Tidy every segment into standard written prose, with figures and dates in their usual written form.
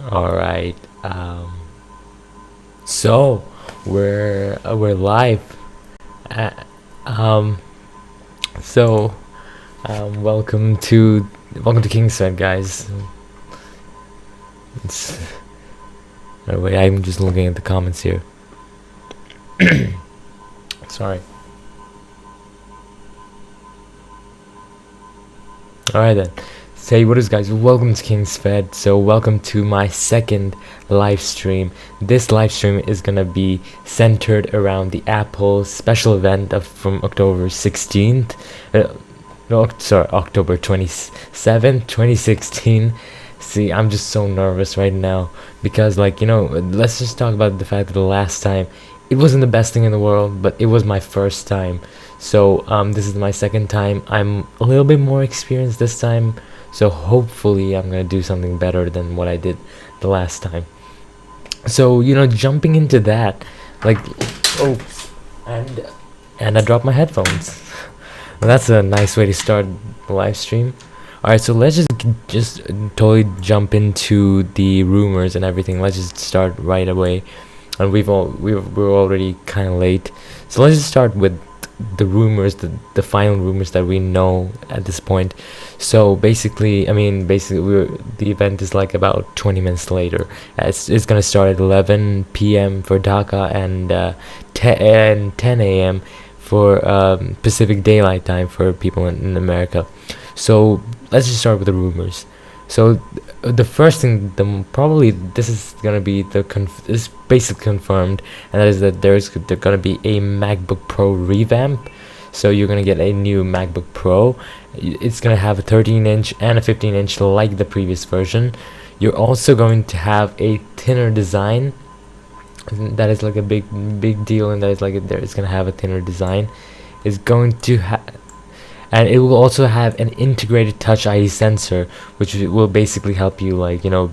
All right. So we're live. Uh, um. So welcome to King's Fed, guys. It's, wait, I'm just looking at the comments here. Sorry. All right then. Say what is, guys. Welcome to King's Fed. So welcome to my second live stream. This live stream is gonna be centered around the Apple special event from October 16th. No, sorry, October 27th, 2016. See, I'm just so nervous right now because, let's just talk about the fact that the last time it wasn't the best thing in the world, but it was my first time. So this is my second time. I'm a little bit more experienced this time, so hopefully I'm gonna do something better than what I did the last time. So jumping into that, like, oops, and I dropped my headphones. Well, that's a nice way to start the live stream. All right, so let's just totally jump into the rumors and everything. Let's just start right away, and we're already kind of late. So let's just start with the rumors, the final rumors that we know at this point. So basically, the event is like about 20 minutes later. It's gonna start at 11 p.m. for Dhaka and 10 a.m. for Pacific Daylight Time for people in America. So let's just start with the rumors. So the first thing, probably this is gonna be this basically confirmed, and that is that there's gonna be a MacBook Pro revamp. So you're gonna get a new MacBook Pro. It's gonna have a 13-inch and a 15-inch like the previous version. You're also going to have a thinner design. That is like a big deal, and that is like it's gonna have a thinner design. It's going to and it will also have an integrated Touch ID sensor, which will basically help you,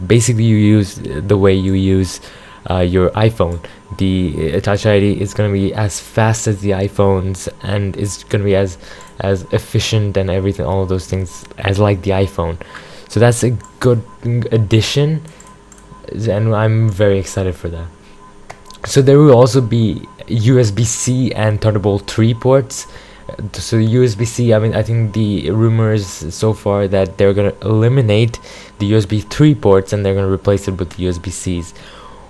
basically you use the way you use your iPhone. The Touch ID is going to be as fast as the iPhones, and it's going to be as efficient and everything, all of those things, as like the iPhone. So that's a good addition, and I'm very excited for that. So there will also be USB-C and Thunderbolt 3 ports. So USB-C, I think the rumors so far that they're gonna eliminate the USB 3 ports and they're gonna replace it with the USB-Cs,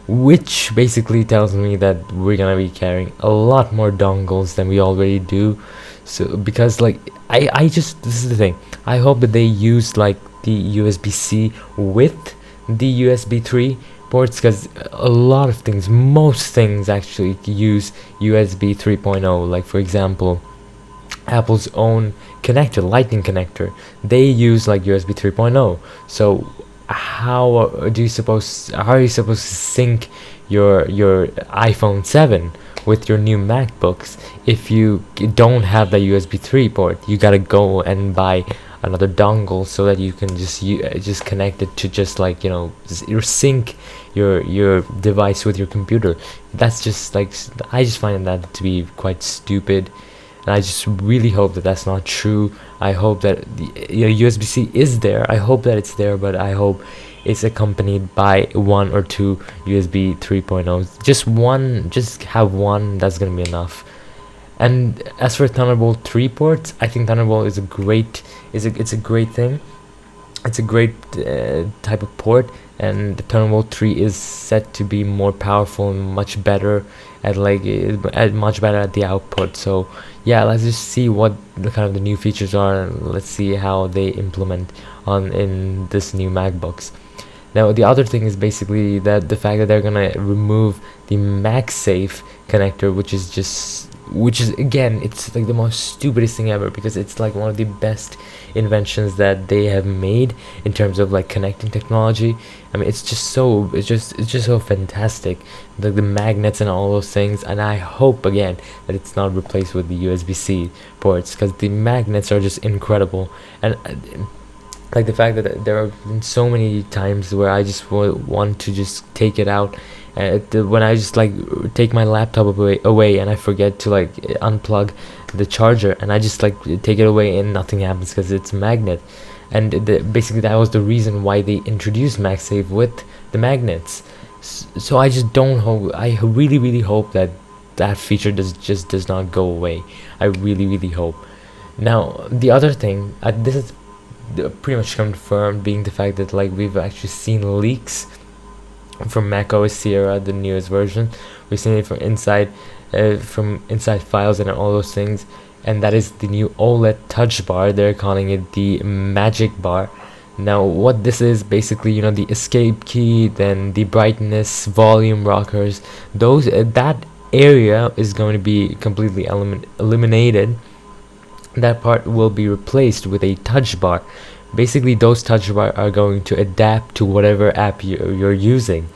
which basically tells me that we're gonna be carrying a lot more dongles than we already do. So because this is the thing, I hope that they use like the USB-C with the USB 3 ports, because a lot of things, most things actually use USB 3.0. Like for example, Apple's own connector, lightning connector, they use like USB 3.0. So how are you supposed to sync your iPhone 7 with your new MacBooks if you don't have that USB 3 port? You gotta go and buy another dongle so that you can just connect it to just sync your device with your computer. That's just I just find that to be quite stupid, and I just really hope that that's not true. I hope that the USB-C is there. I hope that it's there, but I hope it's accompanied by one or two USB 3.0s. Just have one. That's gonna be enough. And as for Thunderbolt 3 ports, I think Thunderbolt is a great thing. It's a great type of port, and the Thunderbolt 3 is set to be more powerful and much better at the output. So yeah, let's just see what the new features are, and let's see how they implement in this new MacBooks. Now the other thing is basically that the fact that they're gonna remove the MagSafe connector, which is again, it's like the most stupidest thing ever, because it's like one of the best inventions that they have made in terms of like connecting technology. It's just so fantastic, the magnets and all those things. And I hope again that it's not replaced with the USB-C ports, because the magnets are just incredible. And like the fact that there have been so many times where I just want to just take it out, when I just take my laptop away and I forget to unplug the charger, and I just take it away and nothing happens because it's a magnet. And basically that was the reason why they introduced MagSafe with the magnets. So I just don't hope. I really hope that that feature does not go away. I really hope. Now the other thing, this is pretty much confirmed, being the fact that like we've actually seen leaks from macOS Sierra, the newest version. We've seen it from inside files and all those things, and that is the new OLED touch bar. They're calling it the Magic Bar. Now what this is basically, you know, the escape key, then the brightness, volume rockers, those that area is going to be completely eliminated. That part will be replaced with a touch bar. Basically those touch bar are going to adapt to whatever app you're using.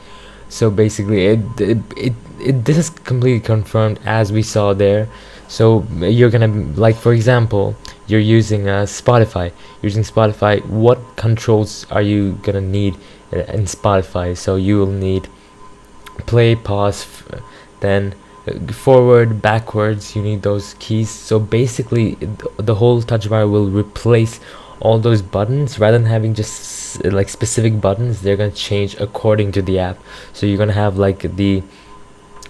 So basically this is completely confirmed, as we saw there. So you're gonna, like for example, you're using Spotify. Using Spotify, what controls are you gonna need in Spotify? So you will need play, pause, then forward, backwards. You need those keys. So basically the whole touch bar will replace all those buttons. Rather than having just like specific buttons, they're gonna change according to the app. So you're gonna have like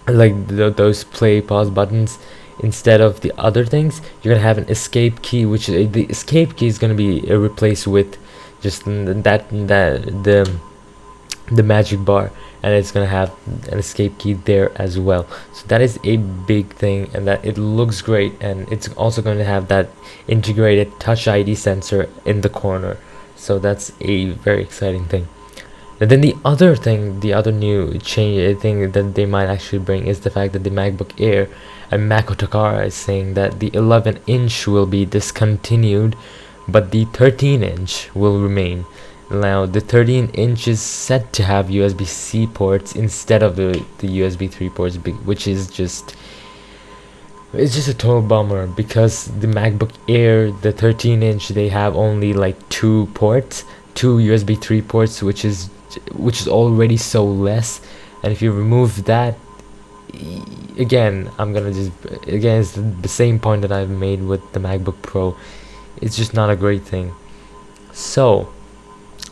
those play, pause buttons. Instead of the other things, you're gonna have an escape key, which the escape key is gonna be replaced with just the magic bar, and it's gonna have an escape key there as well. So that is a big thing, and that it looks great, and it's also going to have that integrated Touch ID sensor in the corner. So that's a very exciting thing. And then the other new change thing that they might actually bring is the fact that the MacBook Air, and Mako Takara is saying that the 11-inch will be discontinued, but the 13-inch will remain. Now the 13-inch is set to have USB-C ports instead of the USB 3 ports, which is just a total bummer, because the MacBook Air, the 13-inch, they have only like two USB 3 ports, which is already so less. And if you remove that, again, it's the same point that I've made with the MacBook Pro. It's just not a great thing. So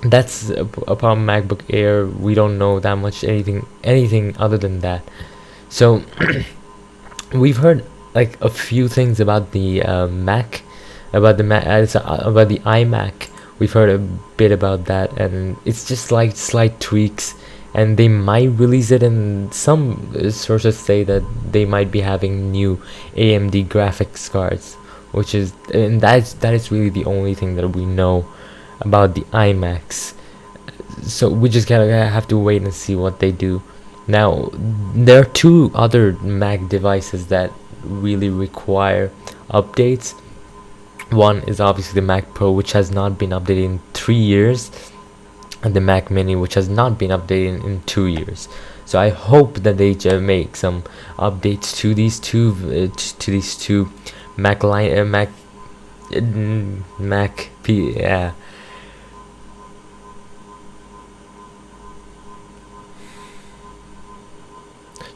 that's about MacBook Air. We don't know that much anything other than that. So we've heard like a few things about the Mac, about the iMac. We've heard a bit about that, and it's just like slight tweaks, and they might release it. And some sources say that they might be having new AMD graphics cards, that is really the only thing that we know about the iMacs. So we just gotta have to wait and see what they do. Now there are two other Mac devices that really require updates. One is obviously the Mac Pro, which has not been updated in 3 years, and the Mac Mini, which has not been updated in 2 years. So I hope that they make some updates to these two Mac line Mac P yeah.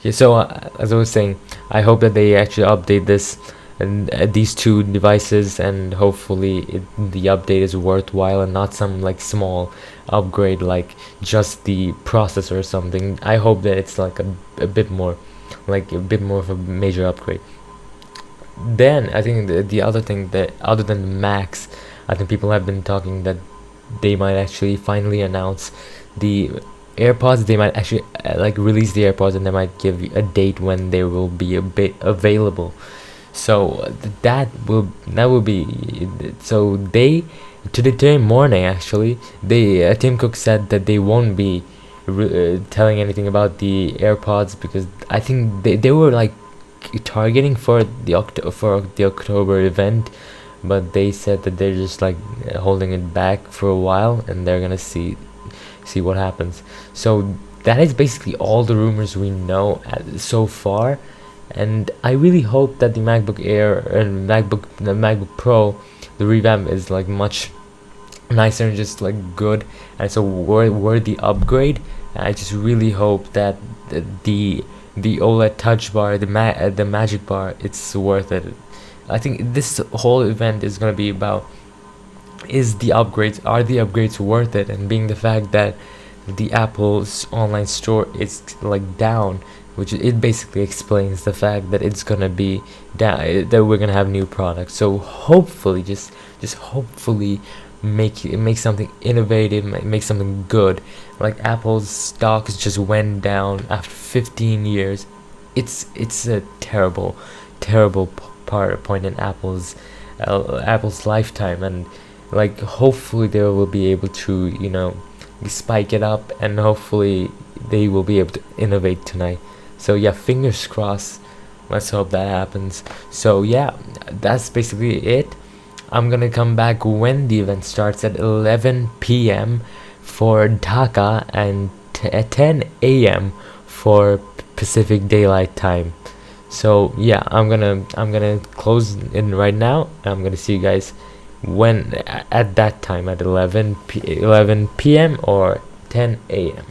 Yeah, so as I was saying, I hope that they actually update this and these two devices, and hopefully the update is worthwhile and not some like small upgrade, like just the processor or something. I hope that it's like a bit more of a major upgrade. Then I think the other thing, that other than the Macs, I think people have been talking that they might actually finally announce the AirPods. They might actually like release the AirPods, and they might give a date when they will be a bit available. So that will be, so they today morning actually, they Tim Cook said that they won't be telling anything about the AirPods, because I think they were like targeting for the October event, but they said that they're just like holding it back for a while, and they're gonna see what happens. So that is basically all the rumors we know so far, and I really hope that the MacBook Air and the MacBook Pro, the revamp is like much nicer and just like good, and it's a worthy upgrade. And I just really hope that the OLED touch bar, the Magic Bar, it's worth it. I think this whole event is gonna be about, are the upgrades worth it, and being the fact that the Apple's online store is like down, which it basically explains the fact that it's gonna be down, that we're gonna have new products. So hopefully, just hopefully, make something innovative, make something good. Like Apple's stocks just went down after 15 years. It's a terrible point in Apple's lifetime, and like hopefully they will be able to spike it up, and hopefully they will be able to innovate tonight. So yeah, fingers crossed. Let's hope that happens. So yeah, that's basically it. I'm gonna come back when the event starts at 11 p.m. for Dhaka and at 10 a.m. for Pacific Daylight Time. So yeah, I'm gonna close in right now. I'm gonna see you guys when at that time at 11 p.m. or 10 a.m.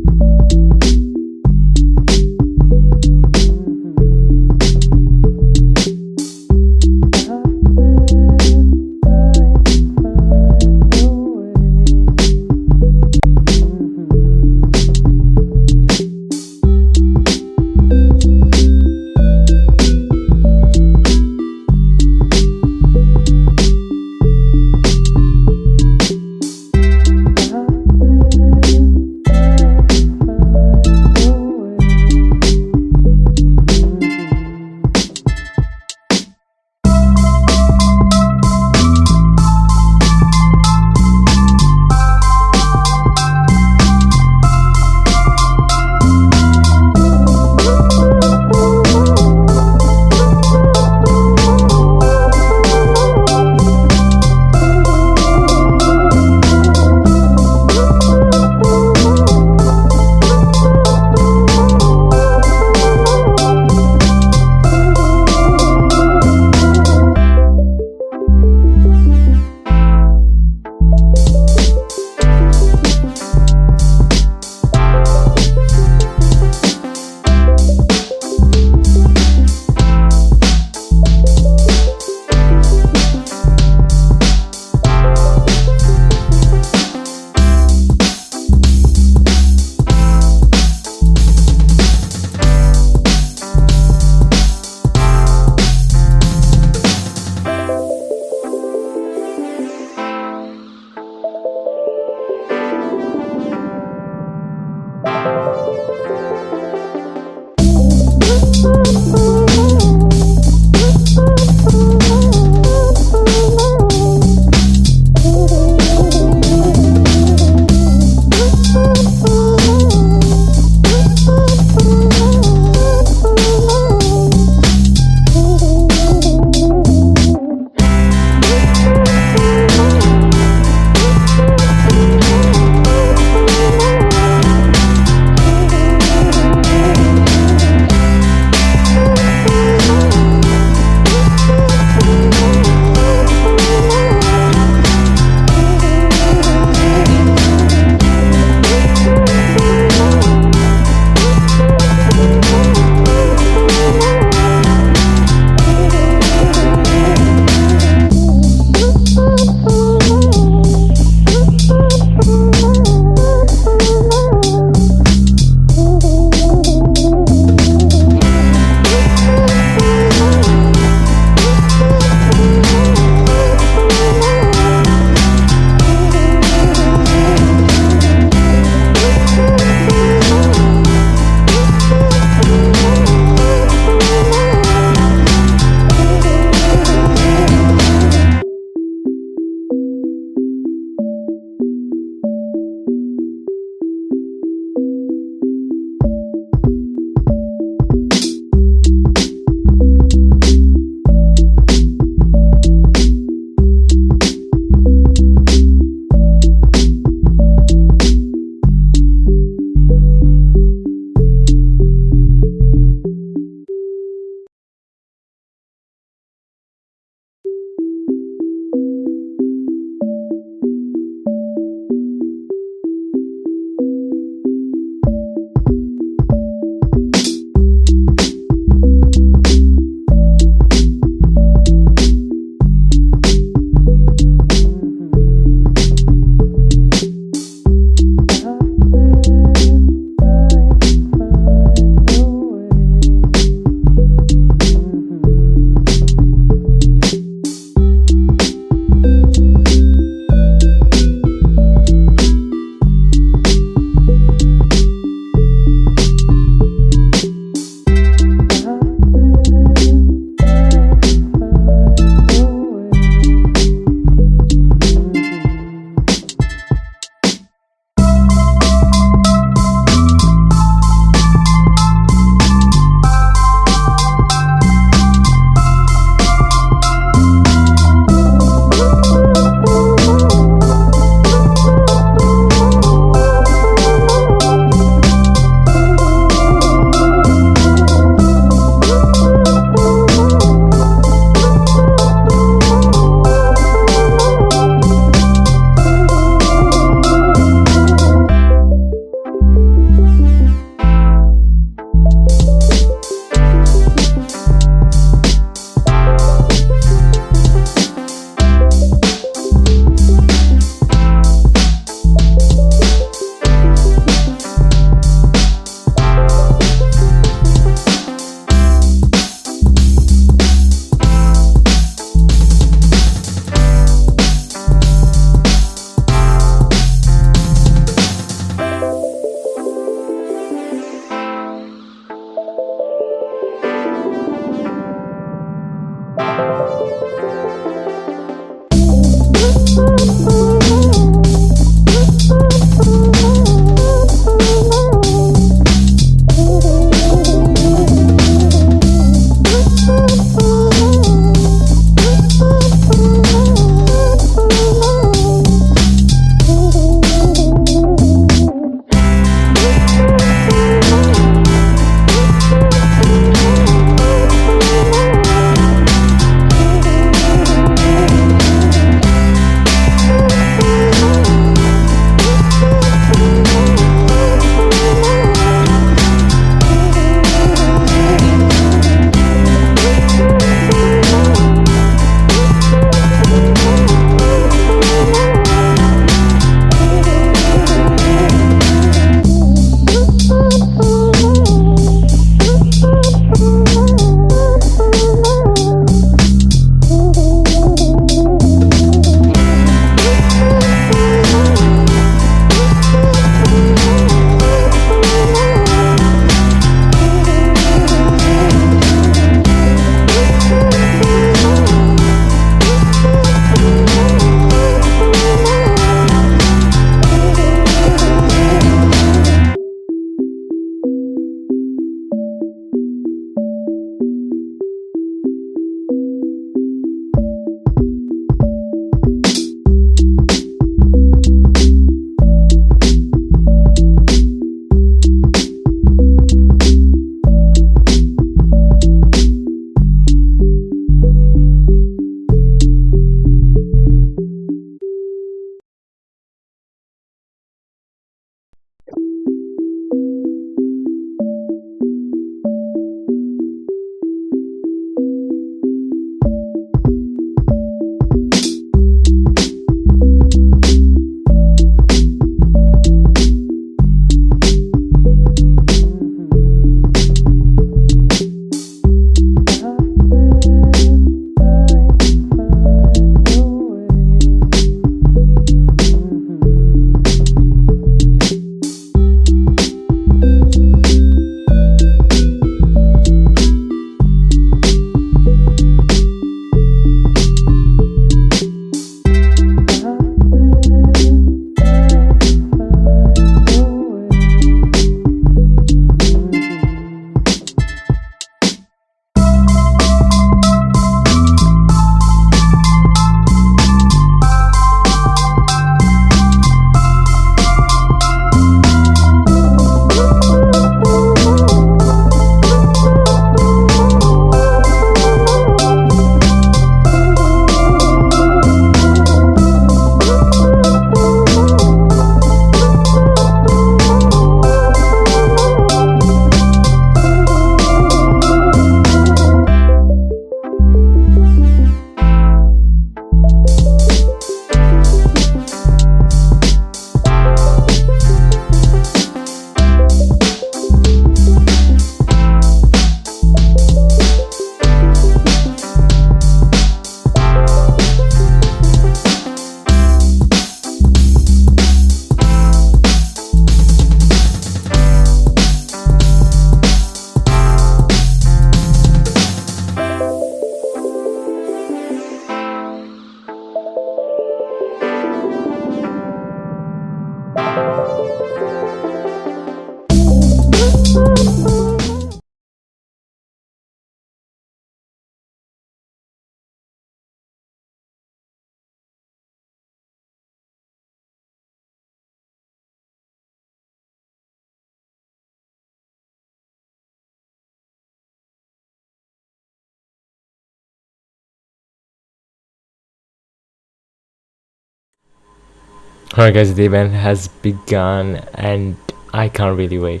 Alright guys, the event has begun and I can't really wait.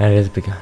And it has begun.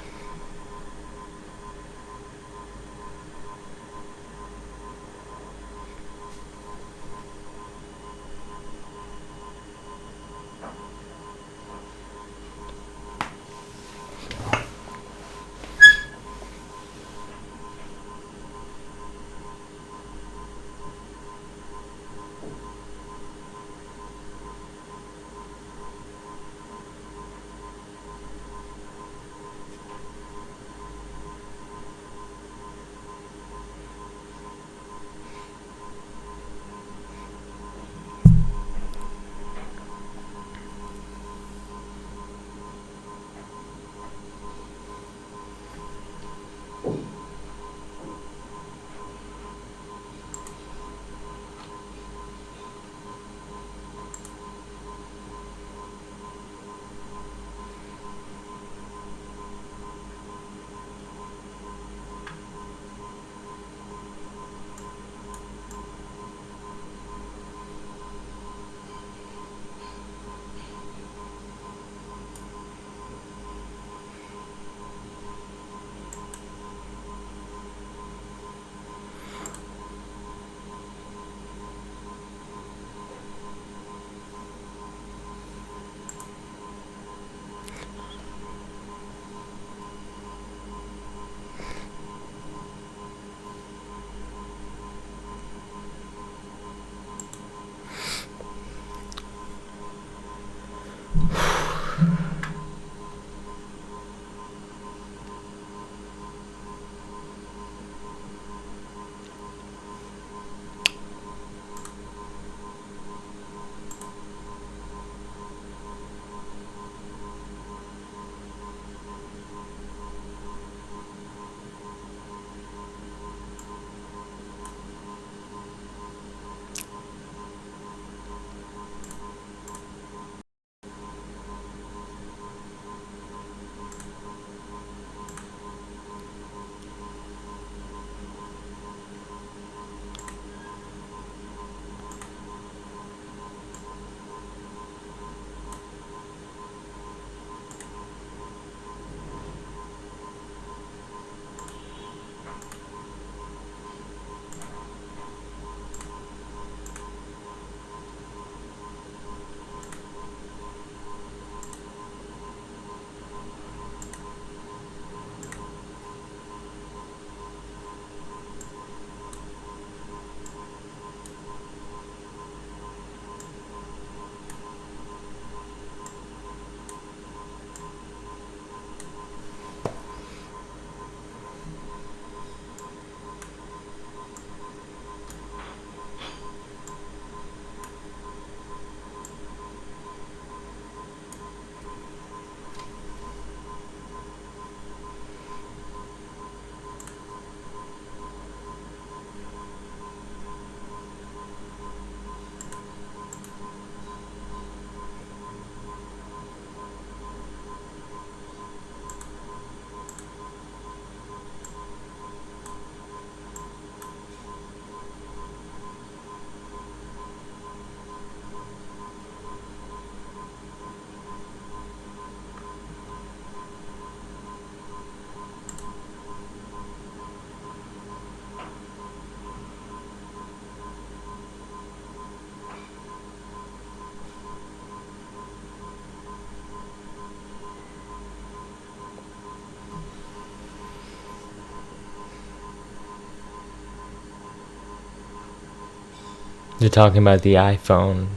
You're talking about the iPhone.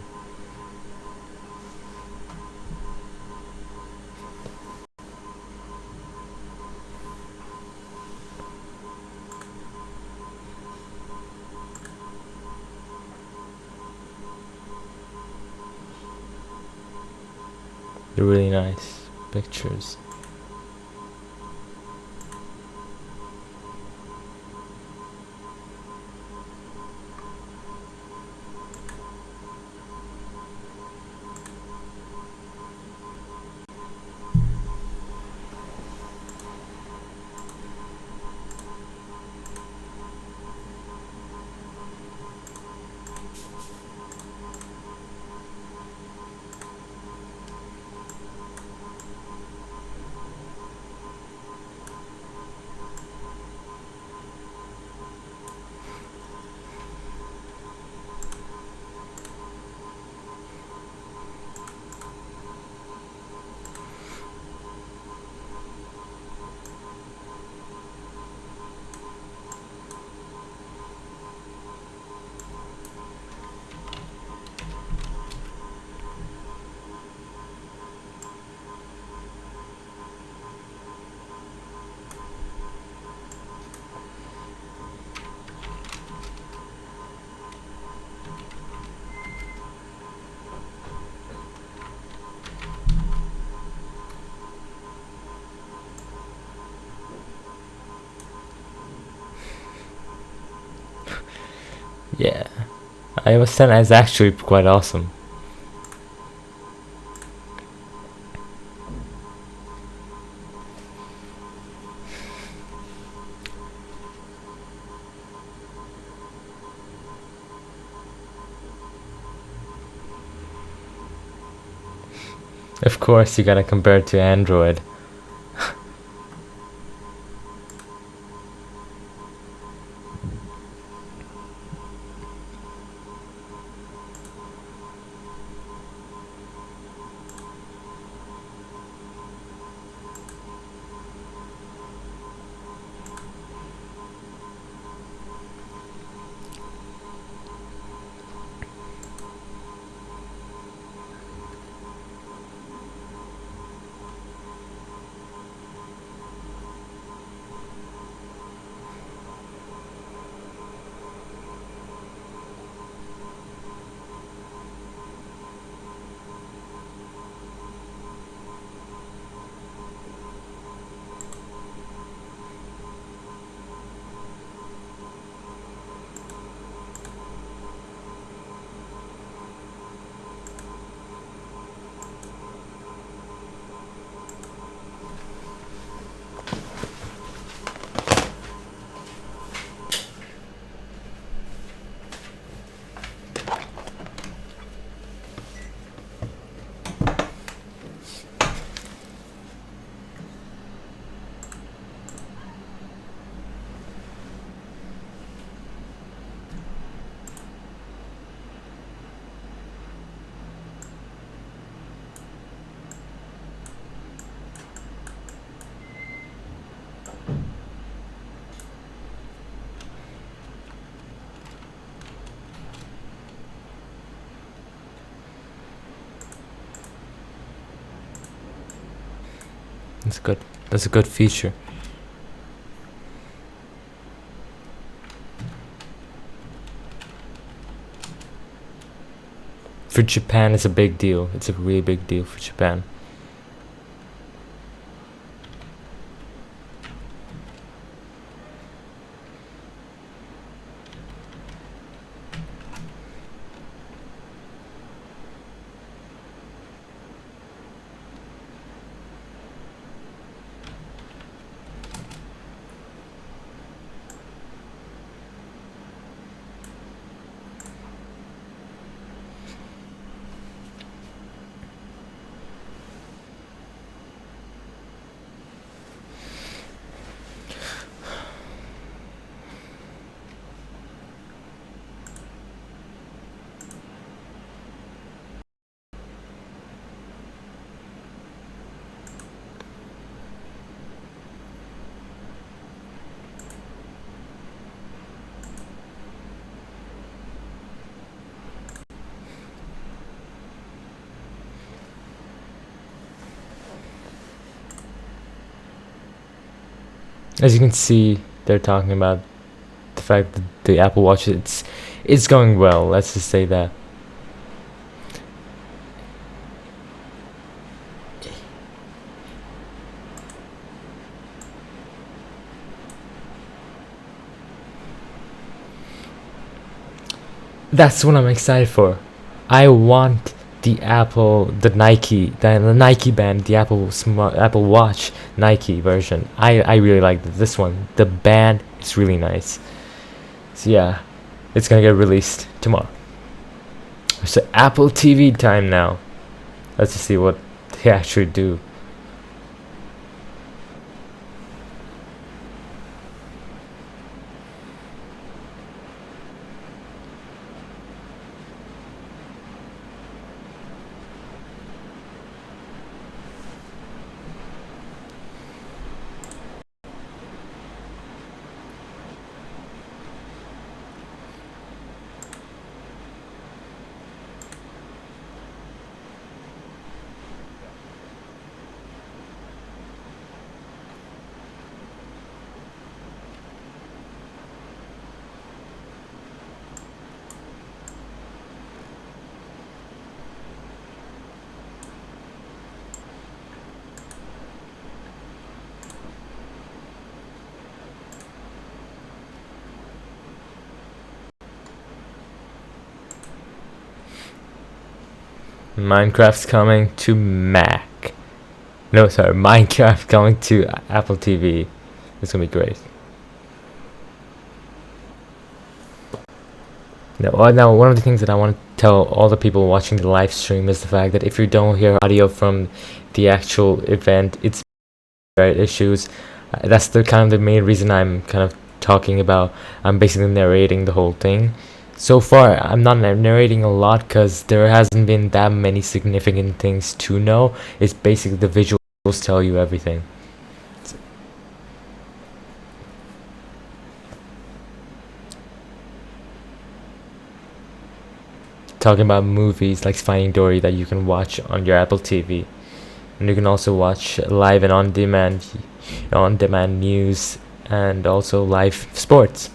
They're really nice pictures. Yeah, iOS 10 is actually quite awesome. Of course, you gotta compare it to Android. That's good. That's a good feature. For Japan, it's a big deal. It's a really big deal for Japan. As you can see, they're talking about the fact that the Apple Watch it's going well. Let's just say that. That's what I'm excited for. I want the Nike band, the Apple Watch Nike version. I really like this one. The band is really nice. So yeah, it's gonna get released tomorrow. So Apple TV time now. Let's just see what they actually do. Minecraft's coming to Mac. No, sorry, Minecraft coming to Apple TV. It's gonna be great. Now, one of the things that I want to tell all the people watching the live stream is the fact that if you don't hear audio from the actual event, it's issues. That's the kind of the main reason I'm kind of talking about. I'm basically narrating the whole thing. So far, I'm not narrating a lot because there hasn't been that many significant things to know. It's basically the visuals tell you everything. Talking about movies like Finding Dory that you can watch on your Apple TV, and you can also watch live and on-demand news, and also live sports.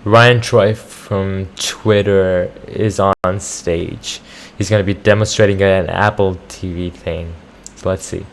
Ryan Troy from Twitter is on stage. He's going to be demonstrating an Apple TV thing. So let's see.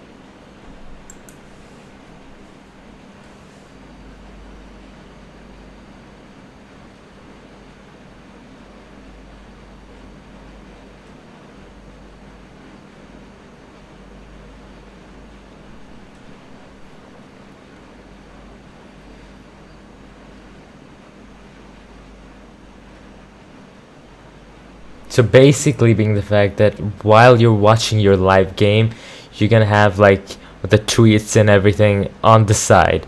So basically being the fact that while you're watching your live game, you're gonna have like the tweets and everything on the side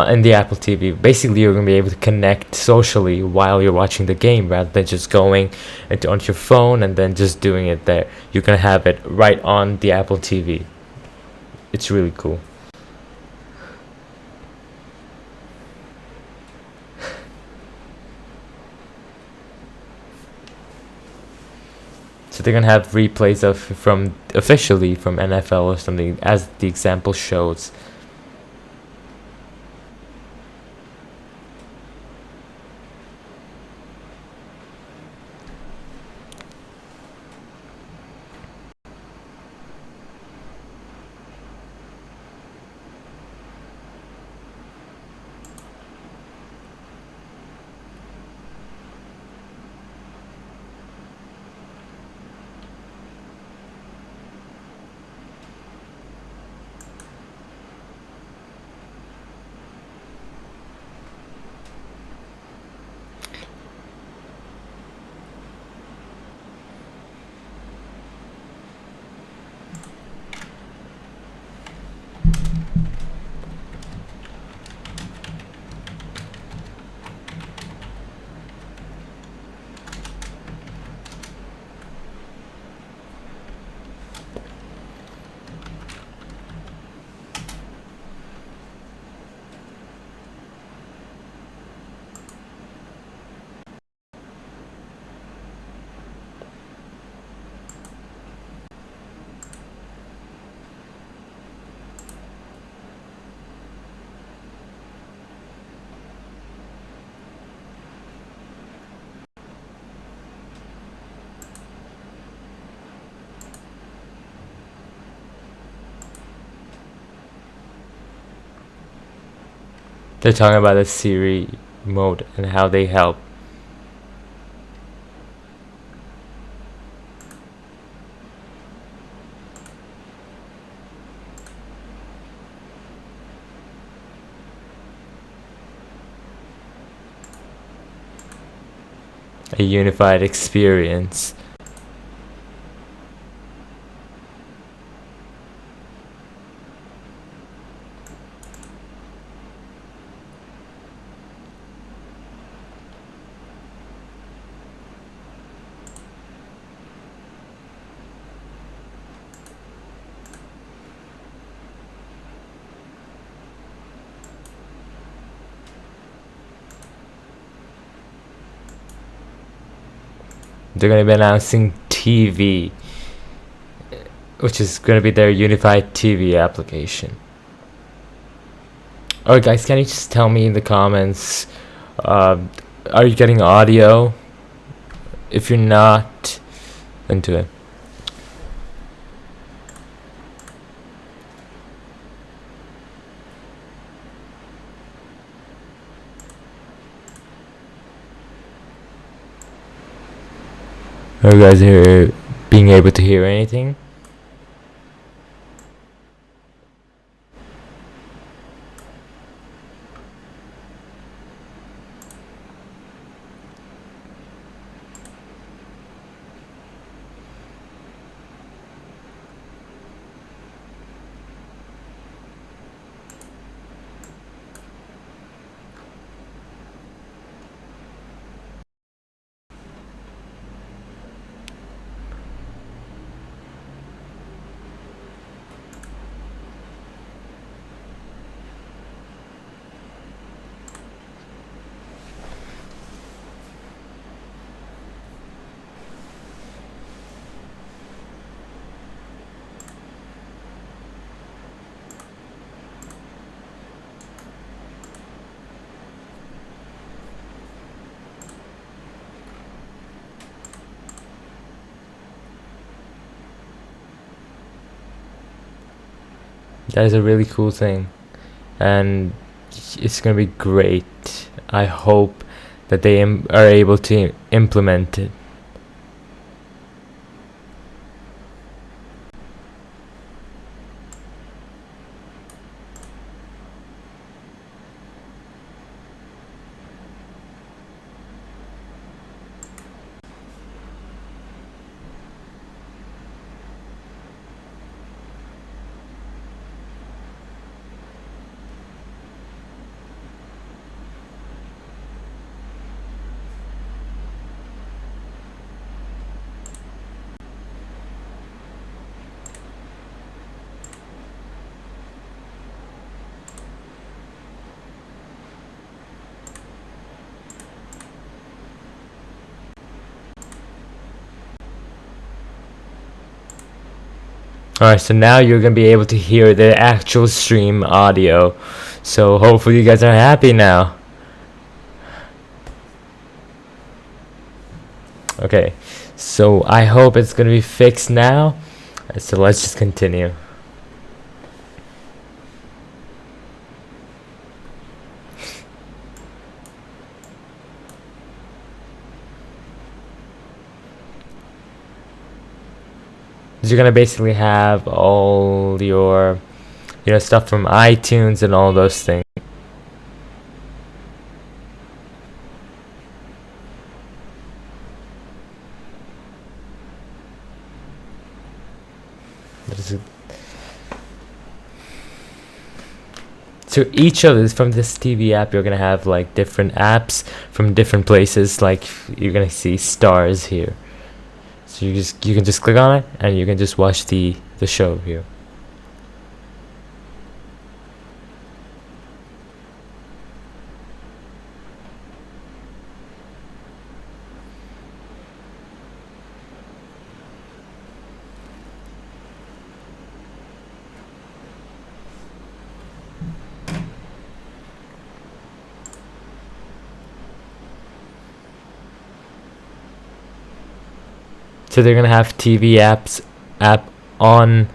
in the Apple TV. Basically, you're gonna be able to connect socially while you're watching the game rather than just going onto your phone and then just doing it there. You're gonna have it right on the Apple TV. It's really cool. So they're gonna have replays of from officially from NFL or something, as the example shows. They're talking about the Siri mode and how they help. A unified experience. They're going to be announcing TV, which is going to be their unified TV application. Alright guys, can you just tell me in the comments, are you getting audio? If you're not, into it. Are you guys here being able to hear anything? That is a really cool thing, and it's gonna be great. I hope that they are able to implement it. Alright, so now you're gonna be able to hear the actual stream audio. So hopefully you guys are happy now. Okay, so I hope it's gonna be fixed now. So let's just continue. You're gonna basically have all your, stuff from iTunes and all those things. So each of this, from this TV app, you're gonna have like different apps from different places. Like you're gonna see stars here. So you can just click on it and you can just watch the show here. So they're gonna have TV app on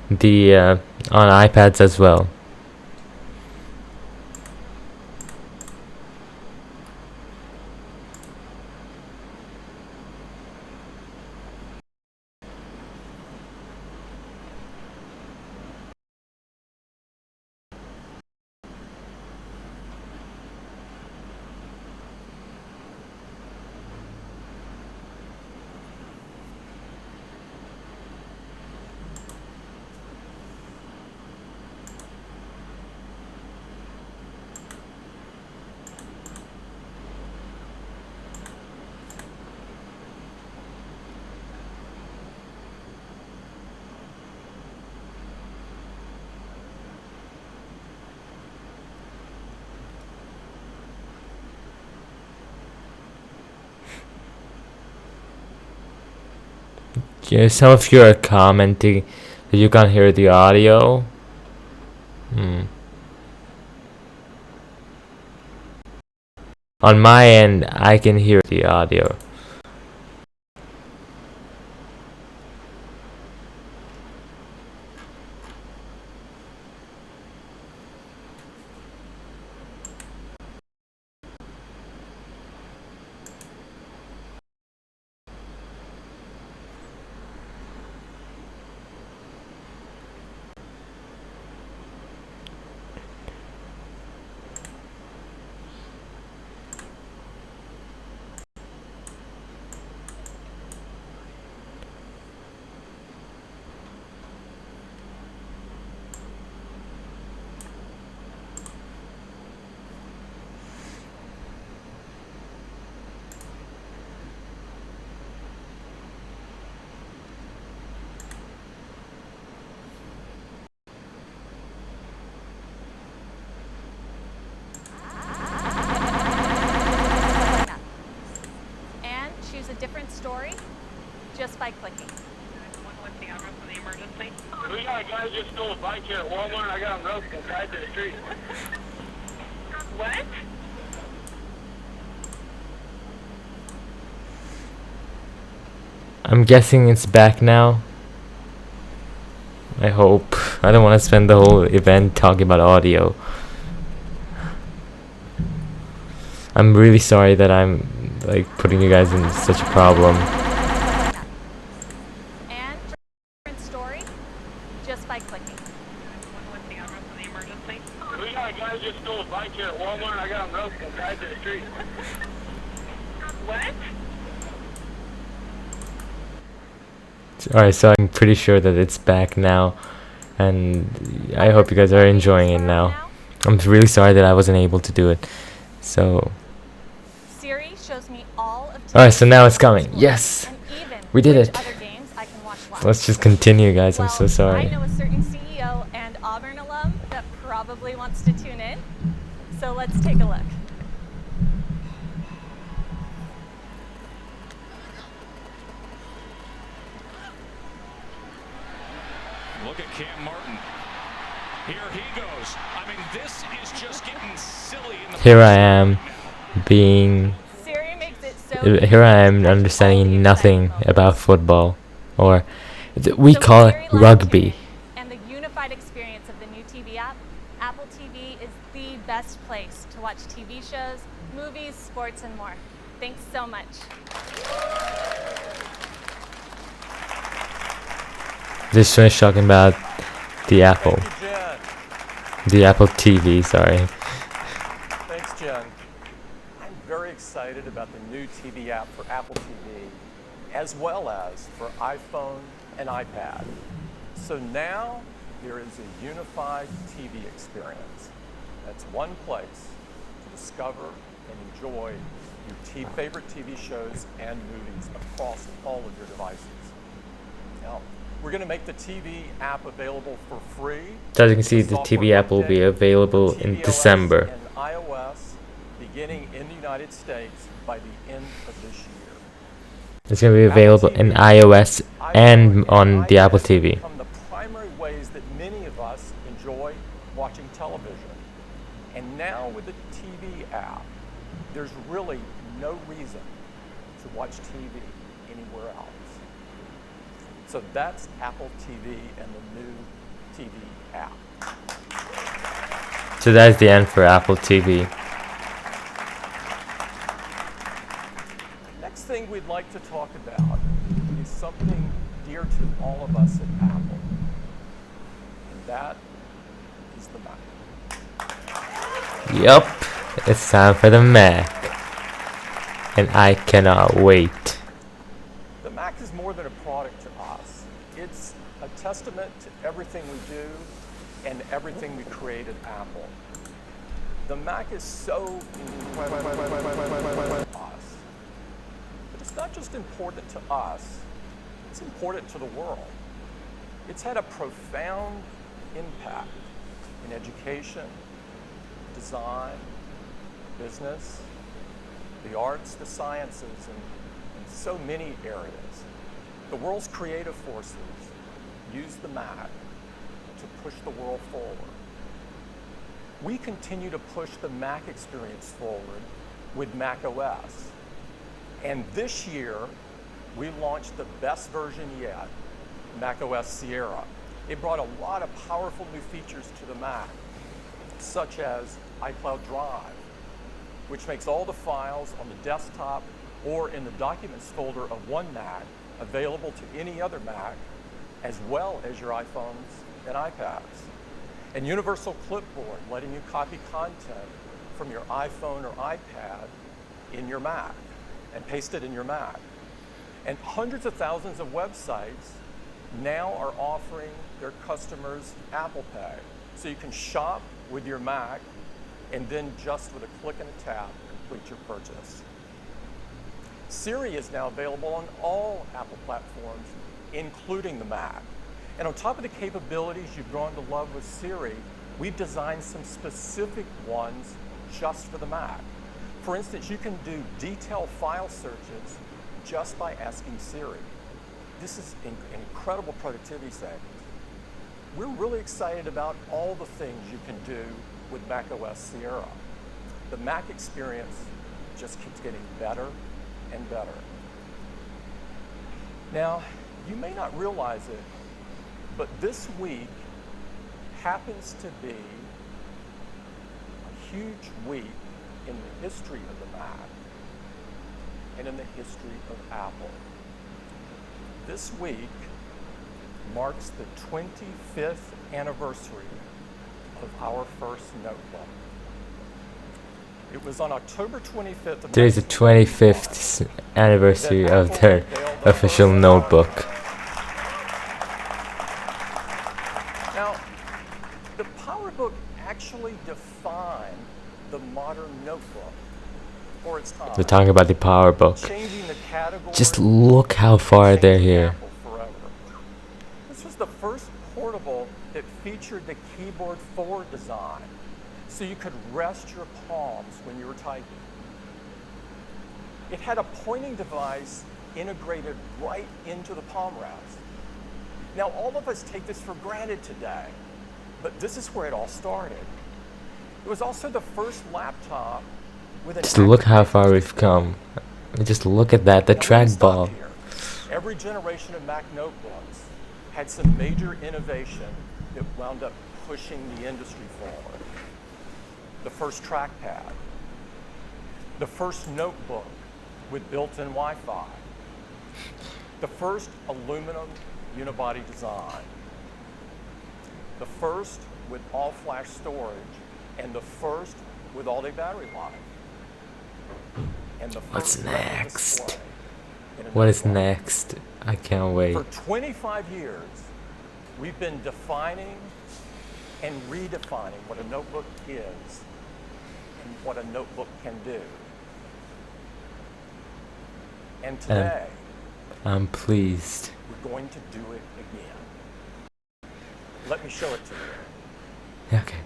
the on iPads as well. Yeah, some of you are commenting that you can't hear the audio. On my end, I can hear the audio. And choose a different story just by clicking. What's the address of the emergency? We got a guy just stole a bike here at Walmart. I got him roped and tied to the street. What? I'm guessing it's back now. I hope. I don't want to spend the whole event talking about audio. I'm really sorry that I'm like putting you guys in such a problem. And different story just by clicking. What's the address of the emergency? We got a guy just stole a bike here at Walmart. I got him roped and tied to the street. What? Alright, so I'm pretty sure that it's back now. And I hope you guys are enjoying it now. I'm really sorry that I wasn't able to do it. So... Siri shows me all of Alright, so now it's coming. Yes! We did it. Other games I can watch live. Let's just continue, guys. I'm so Well, sorry. I know a certain CEO and Auburn alum that probably wants to tune in. So let's take a look. Look at Cam Martin. Here he goes. I mean, this is just getting silly in the Here I am being... Siri makes it so Here I am understanding nothing about football. Or... We So call it Siri live rugby. tuning and the unified experience of the new TV app, Apple TV is the best place to watch TV shows, movies, sports, and more. Thanks so much. Just finished talking about the Apple. Thank you, Jen. The Apple TV, sorry. Thanks, Jen. I'm very excited about the new TV app for Apple TV, as well as for iPhone and iPad. So now there is a unified TV experience. That's one place to discover and enjoy your favorite TV shows and movies across all of your devices. Now, we're going to make the TV app available for free. So as you can see, the TV app will be available in December. And iOS beginning in the United States by the end of this year. It's going to be available in iOS and on the Apple TV. From the primary ways that many of us enjoy watching television. And now with the TV app, there's really no reason to watch TV anywhere else. So that's Apple TV and the new TV app. So that's the end for Apple TV. Next thing we'd like to talk about is something dear to all of us at Apple. And that is the Mac. Yup, it's time for the Mac. And I cannot wait. The Mac is more than a product to us. It's a testament to everything we do and everything we create at Apple. The Mac is so incredible to us. But it's not just important to us, it's important to the world. It's had a profound impact in education, design, business, the arts, the sciences, and so many areas. The world's creative forces use the Mac to push the world forward. We continue to push the Mac experience forward with Mac OS. And this year, we launched the best version yet, Mac OS Sierra. It brought a lot of powerful new features to the Mac, such as iCloud Drive, which makes all the files on the desktop or in the Documents folder of one Mac available to any other Mac, as well as your iPhones and iPads. And Universal Clipboard, letting you copy content from your iPhone or iPad in your Mac and paste it in your Mac. And hundreds of thousands of websites now are offering their customers Apple Pay. So you can shop with your Mac and then just with a click and a tap, complete your purchase. Siri is now available on all Apple platforms, including the Mac. And on top of the capabilities you've grown to love with Siri, we've designed some specific ones just for the Mac. For instance, you can do detailed file searches just by asking Siri. This is an incredible productivity savings. We're really excited about all the things you can do with Mac OS Sierra. The Mac experience just keeps getting better and better. Now, you may not realize it, but this week happens to be a huge week in the history of the Mac and in the history of Apple. This week marks the 25th anniversary of our first notebook. It was on October 25th of Today's the 25th anniversary of their official notebook. Now, the PowerBook actually defined the modern notebook for its time. We're talking about the PowerBook. Changing the category. Just look how far they're here. Apple forever. This was the first portable that featured the keyboard forward design, so you could rest your palms when you were typing. It had a pointing device integrated right into the palm rest. Now, all of us take this for granted today, but this is where it all started. It was also the first laptop with an Just look how far we've come. Just look at that, the trackball. Every generation of Mac notebooks had some major innovation that wound up pushing the industry forward. The first trackpad, the first notebook with built-in Wi-Fi, the first aluminum unibody design, the first with all-flash storage, and the first with all-day battery life. And the What's first retina next? display in a What is notebook. next? I can't wait. For 25 years, we've been defining and redefining what a notebook is and what a notebook can do. And today, I'm pleased. we're going to do it again. Let me show it to you. Okay.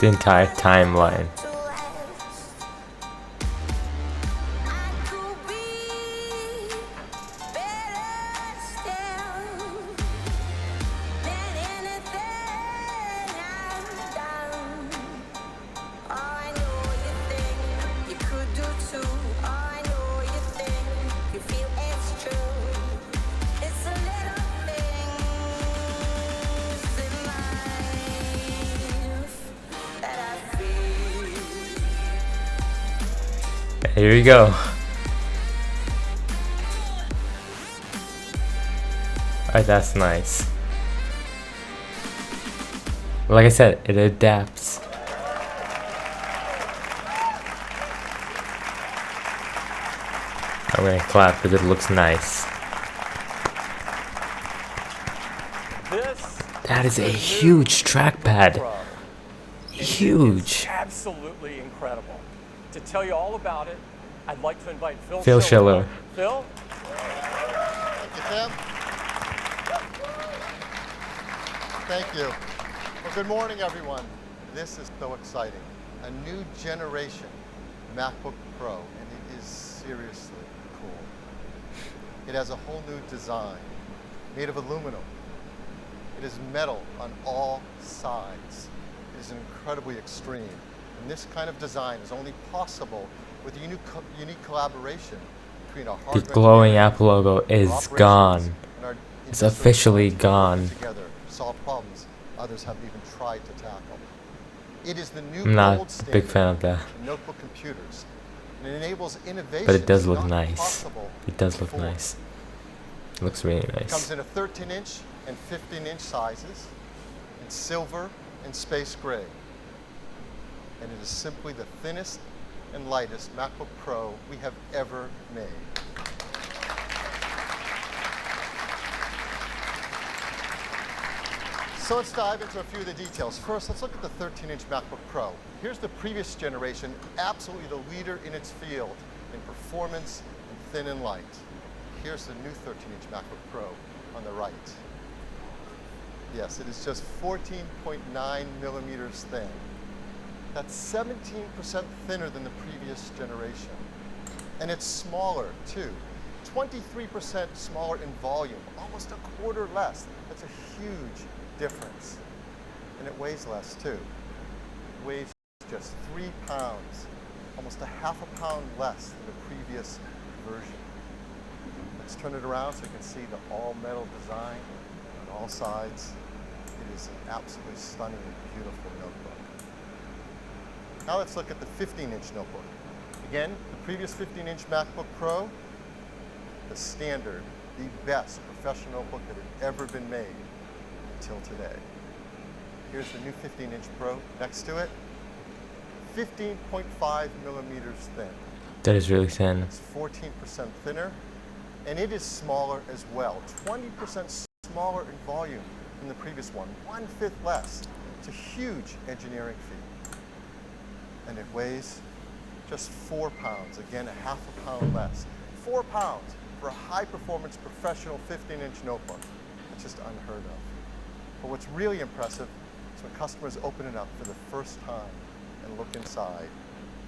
The entire timeline. Here we go. Alright, that's nice. Like I said, it adapts. I'm gonna clap because it looks nice. That is a huge trackpad. Huge. Absolutely incredible. To tell you all about it, I'd like to invite Phil Schiller. Phil? Thank you, Tim. Thank you. Well, good morning, everyone. This is so exciting. A new generation MacBook Pro, and it is seriously cool. It has a whole new design, made of aluminum. It is metal on all sides. It is incredibly extreme. And this kind of design is only possible with a unique collaboration between our The hardware glowing engineers, Apple logo our is operations, gone. and our It's industrial officially design teams working gone. together to solve problems others haven't even tried to tackle. It is the new I'm not gold a big standard fan of that, in notebook computers, and it enables innovation. but it does look nice. It does look before. nice. It looks really It comes nice. in a 13-inch and 15-inch sizes, in silver and space gray. And it is simply the thinnest and lightest MacBook Pro we have ever made. So let's dive into a few of the details. First, let's look at the 13-inch MacBook Pro. Here's the previous generation, absolutely the leader in its field in performance and thin and light. Here's the new 13-inch MacBook Pro on the right. Yes, it is just 14.9 millimeters thin. That's 17% thinner than the previous generation. And it's smaller, too. 23% smaller in volume, almost a quarter less. That's a huge difference. And it weighs less, too. It weighs just 3 pounds, almost a half a pound less than the previous version. Let's turn it around so you can see the all-metal design on all sides. It is an absolutely stunning and beautiful notebook. Now let's look at the 15-inch notebook. Again, the previous 15-inch MacBook Pro, the standard, the best professional notebook that had ever been made until today. Here's the new 15-inch Pro next to it. 15.5 millimeters thin. That is really thin. It's 14% thinner, and it is smaller as well. 20% smaller in volume than the previous one, 1/5 less. It's a huge engineering feat. And it weighs just 4 pounds, again, a half a pound less. 4 pounds for a high-performance professional 15-inch notebook. It's just unheard of. But what's really impressive is when customers open it up for the first time and look inside,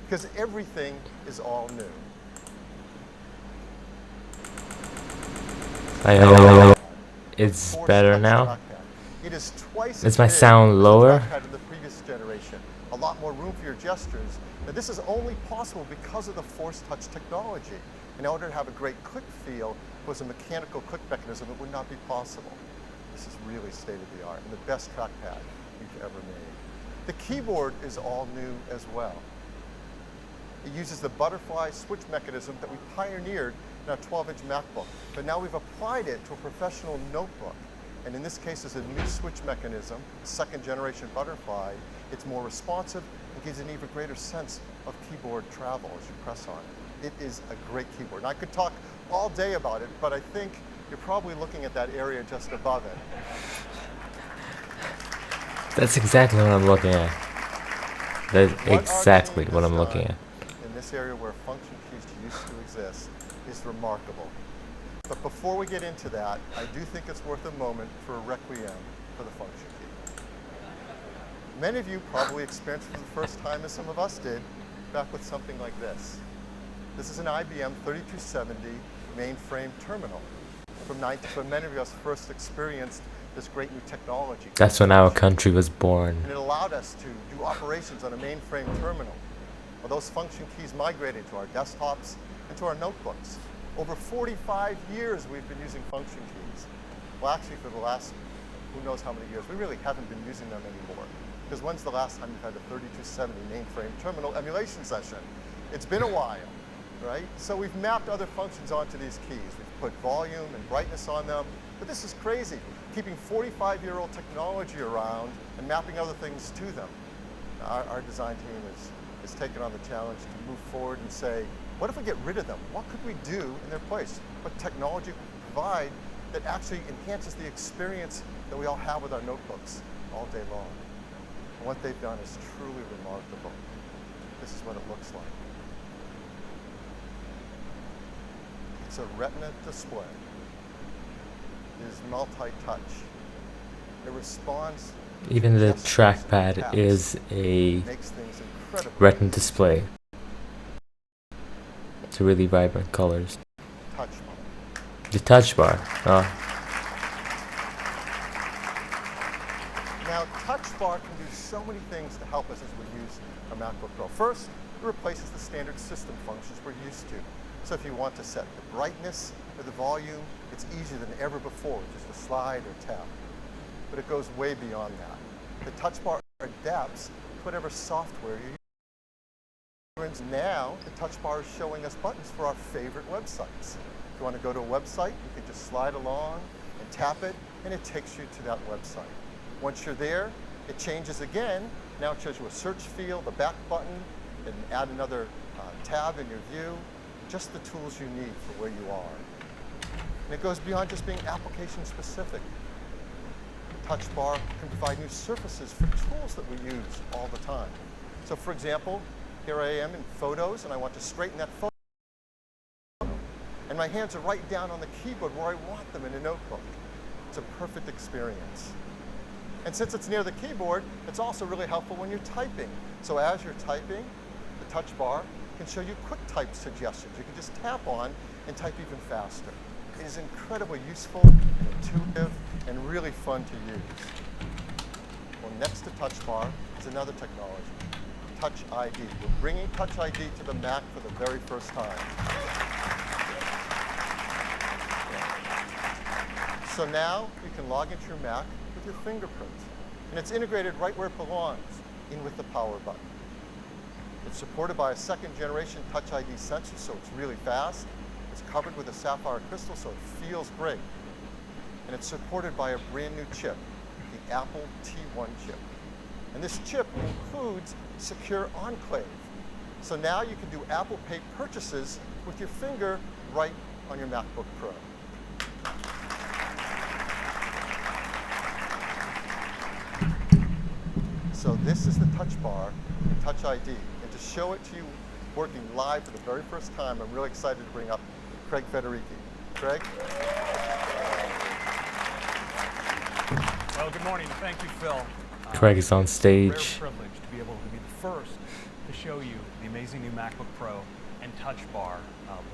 because everything is all new. It's Force better touch now. trackpad. It is twice Is as my big sound as the lower? trackpad in the previous generation. A lot more room for your gestures. Now, this is only possible because of the Force Touch technology. In order to have a great click feel, if it was a mechanical click mechanism, it would not be possible. This is really state-of-the-art and the best trackpad we've ever made. The keyboard is all new as well. It uses the butterfly switch mechanism that we pioneered in our 12-inch MacBook, but now we've applied it to a professional notebook. And in this case, it's a new switch mechanism, second-generation butterfly. It's more responsive and gives an even greater sense of keyboard travel as you press on it. It is a great keyboard. And I could talk all day about it, but I think you're probably looking at that area just above it. That's exactly what I'm looking at. That's What our exactly team what has I'm looking done at. in this area where function keys used to exist is remarkable. But before we get into that, I do think it's worth a moment for a requiem for the function key. Many of you probably experienced for the first time, as some of us did, back with something like this. This is an IBM 3270 mainframe terminal. When many of us first experienced this great new technology. That's when our country was born. And it allowed us to do operations on a mainframe terminal. Well, those function keys migrated to our desktops and to our notebooks. Over 45 years we've been using function keys. Well, actually for the last who knows how many years, we really haven't been using them anymore. Because when's the last time you've had a 3270 mainframe terminal emulation session? It's been a while, right? So we've mapped other functions onto these keys. We've put volume and brightness on them. But this is crazy, keeping 45-year-old technology around and mapping other things to them. Now, our design team is taking on the challenge to move forward and say, what if we get rid of them? What could we do in their place? What technology could we provide that actually enhances the experience that we all have with our notebooks all day long? And what they've done is truly remarkable. This is what it looks like. It's a Retina display. It is multi-touch. It responds. Even the gestures and trackpad taps. is a Makes things incredibly retina easy. display. It's really vibrant colors. Touch bar. The touch bar. Now, touch bar can do so many things to help us as we use a MacBook Pro. First, it replaces the standard system functions we're used to. So if you want to set the brightness or the volume, it's easier than ever before, just a slide or tap. But it goes way beyond that. The touch bar adapts to whatever software you're using. Now, the touch bar is showing us buttons for our favorite websites. If you want to go to a website, you can just slide along and tap it, and it takes you to that website. Once you're there, it changes again. Now it shows you a search field, the back button, and add another tab in your view. Just the tools you need for where you are. And it goes beyond just being application specific. The touch bar can provide new surfaces for tools that we use all the time. So for example, here I am in Photos, and I want to straighten that photo. And my hands are right down on the keyboard where I want them in a notebook. It's a perfect experience. And since it's near the keyboard, it's also really helpful when you're typing. So as you're typing, the touch bar can show you quick type suggestions. You can just tap on and type even faster. It is incredibly useful, intuitive, and really fun to use. Well, next to touch bar is another technology, Touch ID. We're bringing Touch ID to the Mac for the very first time. So now you can log into your Mac with your fingerprint. And it's integrated right where it belongs, in with the power button. It's supported by a second-generation Touch ID sensor, so it's really fast. It's covered with a sapphire crystal, so it feels great. And it's supported by a brand new chip, the Apple T1 chip. And this chip includes Secure Enclave. So now you can do Apple Pay purchases with your finger right on your MacBook Pro. So this is the touch bar, Touch ID. And to show it to you working live for the very first time, I'm really excited to bring up Craig Federici. Craig? Well, good morning. Thank you, Phil. Craig is on Rare stage. privilege to be able to be the first to show you the amazing new MacBook Pro and Touch Bar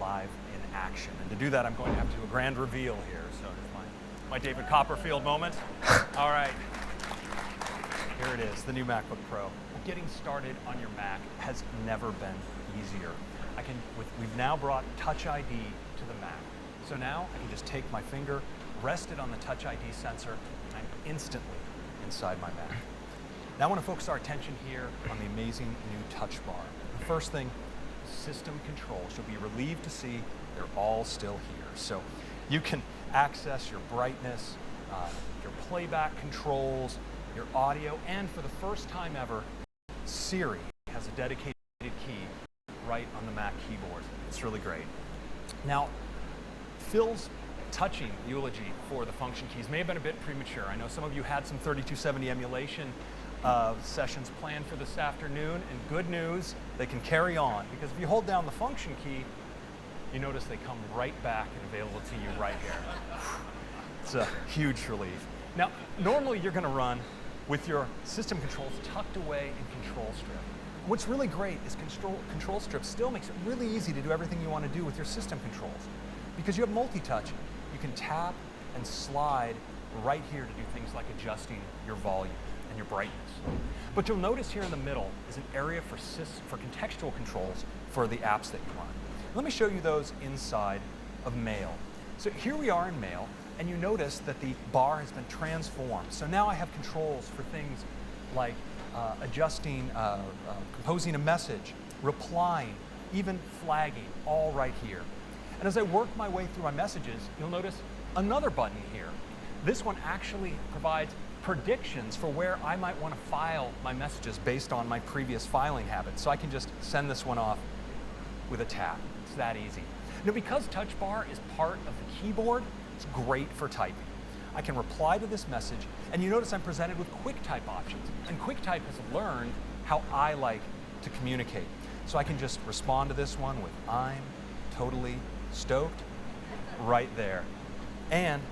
live in action. And to do that, I'm going to have to do a grand reveal here. So here's my David Copperfield moment. All right. Here it is, the new MacBook Pro. Getting started on your Mac has never been easier. We've now brought Touch ID to the Mac. So now I can just take my finger, rest it on the Touch ID sensor, and I'm instantly inside my Mac. Now I want to focus our attention here on the amazing new Touch Bar. The first thing, system controls. You'll be relieved to see they're all still here. So you can access your brightness, your playback controls, your audio, and for the first time ever, Siri has a dedicated key right on the Mac keyboard. It's really great. Now, Phil's touching eulogy for the function keys may have been a bit premature. I know some of you had some 3270 emulation sessions planned for this afternoon, and good news, they can carry on, because if you hold down the function key, you notice they come right back and available to you right here. It's a huge relief. Now, normally you're going to run with your system controls tucked away in Control Strip. What's really great is Control Strip still makes it really easy to do everything you want to do with your system controls. Because you have multi-touch, you can tap and slide right here to do things like adjusting your volume and your brightness. But you'll notice here in the middle is an area for contextual controls for the apps that you run. Let me show you those inside of Mail. So here we are in Mail, and you notice that the bar has been transformed. So now I have controls for things like adjusting, composing a message, replying, even flagging, all right here. And as I work my way through my messages, you'll notice another button here. This one actually provides predictions for where I might want to file my messages based on my previous filing habits. So I can just send this one off with a tap. It's that easy. Now, because Touch Bar is part of the keyboard, it's great for typing. I can reply to this message, and you notice I'm presented with QuickType options. And QuickType has learned how I like to communicate. So I can just respond to this one with "I'm totally stoked" right there. And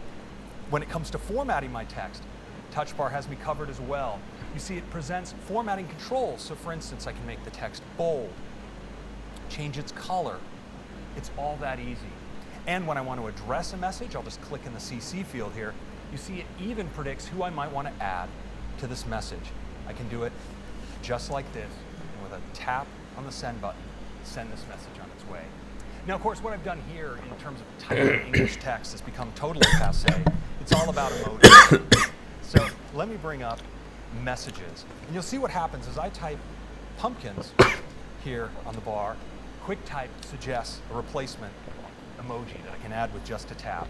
when it comes to formatting my text, Touch Bar has me covered as well. You see it presents formatting controls. So for instance, I can make the text bold, change its color. It's all that easy. And when I want to address a message, I'll just click in the CC field here. You see it even predicts who I might want to add to this message. I can do it just like this, and with a tap on the send button, send this message on its way. Now, of course, what I've done here in terms of typing English text has become totally passé. It's all about emojis. So let me bring up messages. And you'll see what happens as I type pumpkins here on the bar. QuickType suggests a replacement emoji that I can add with just a tap.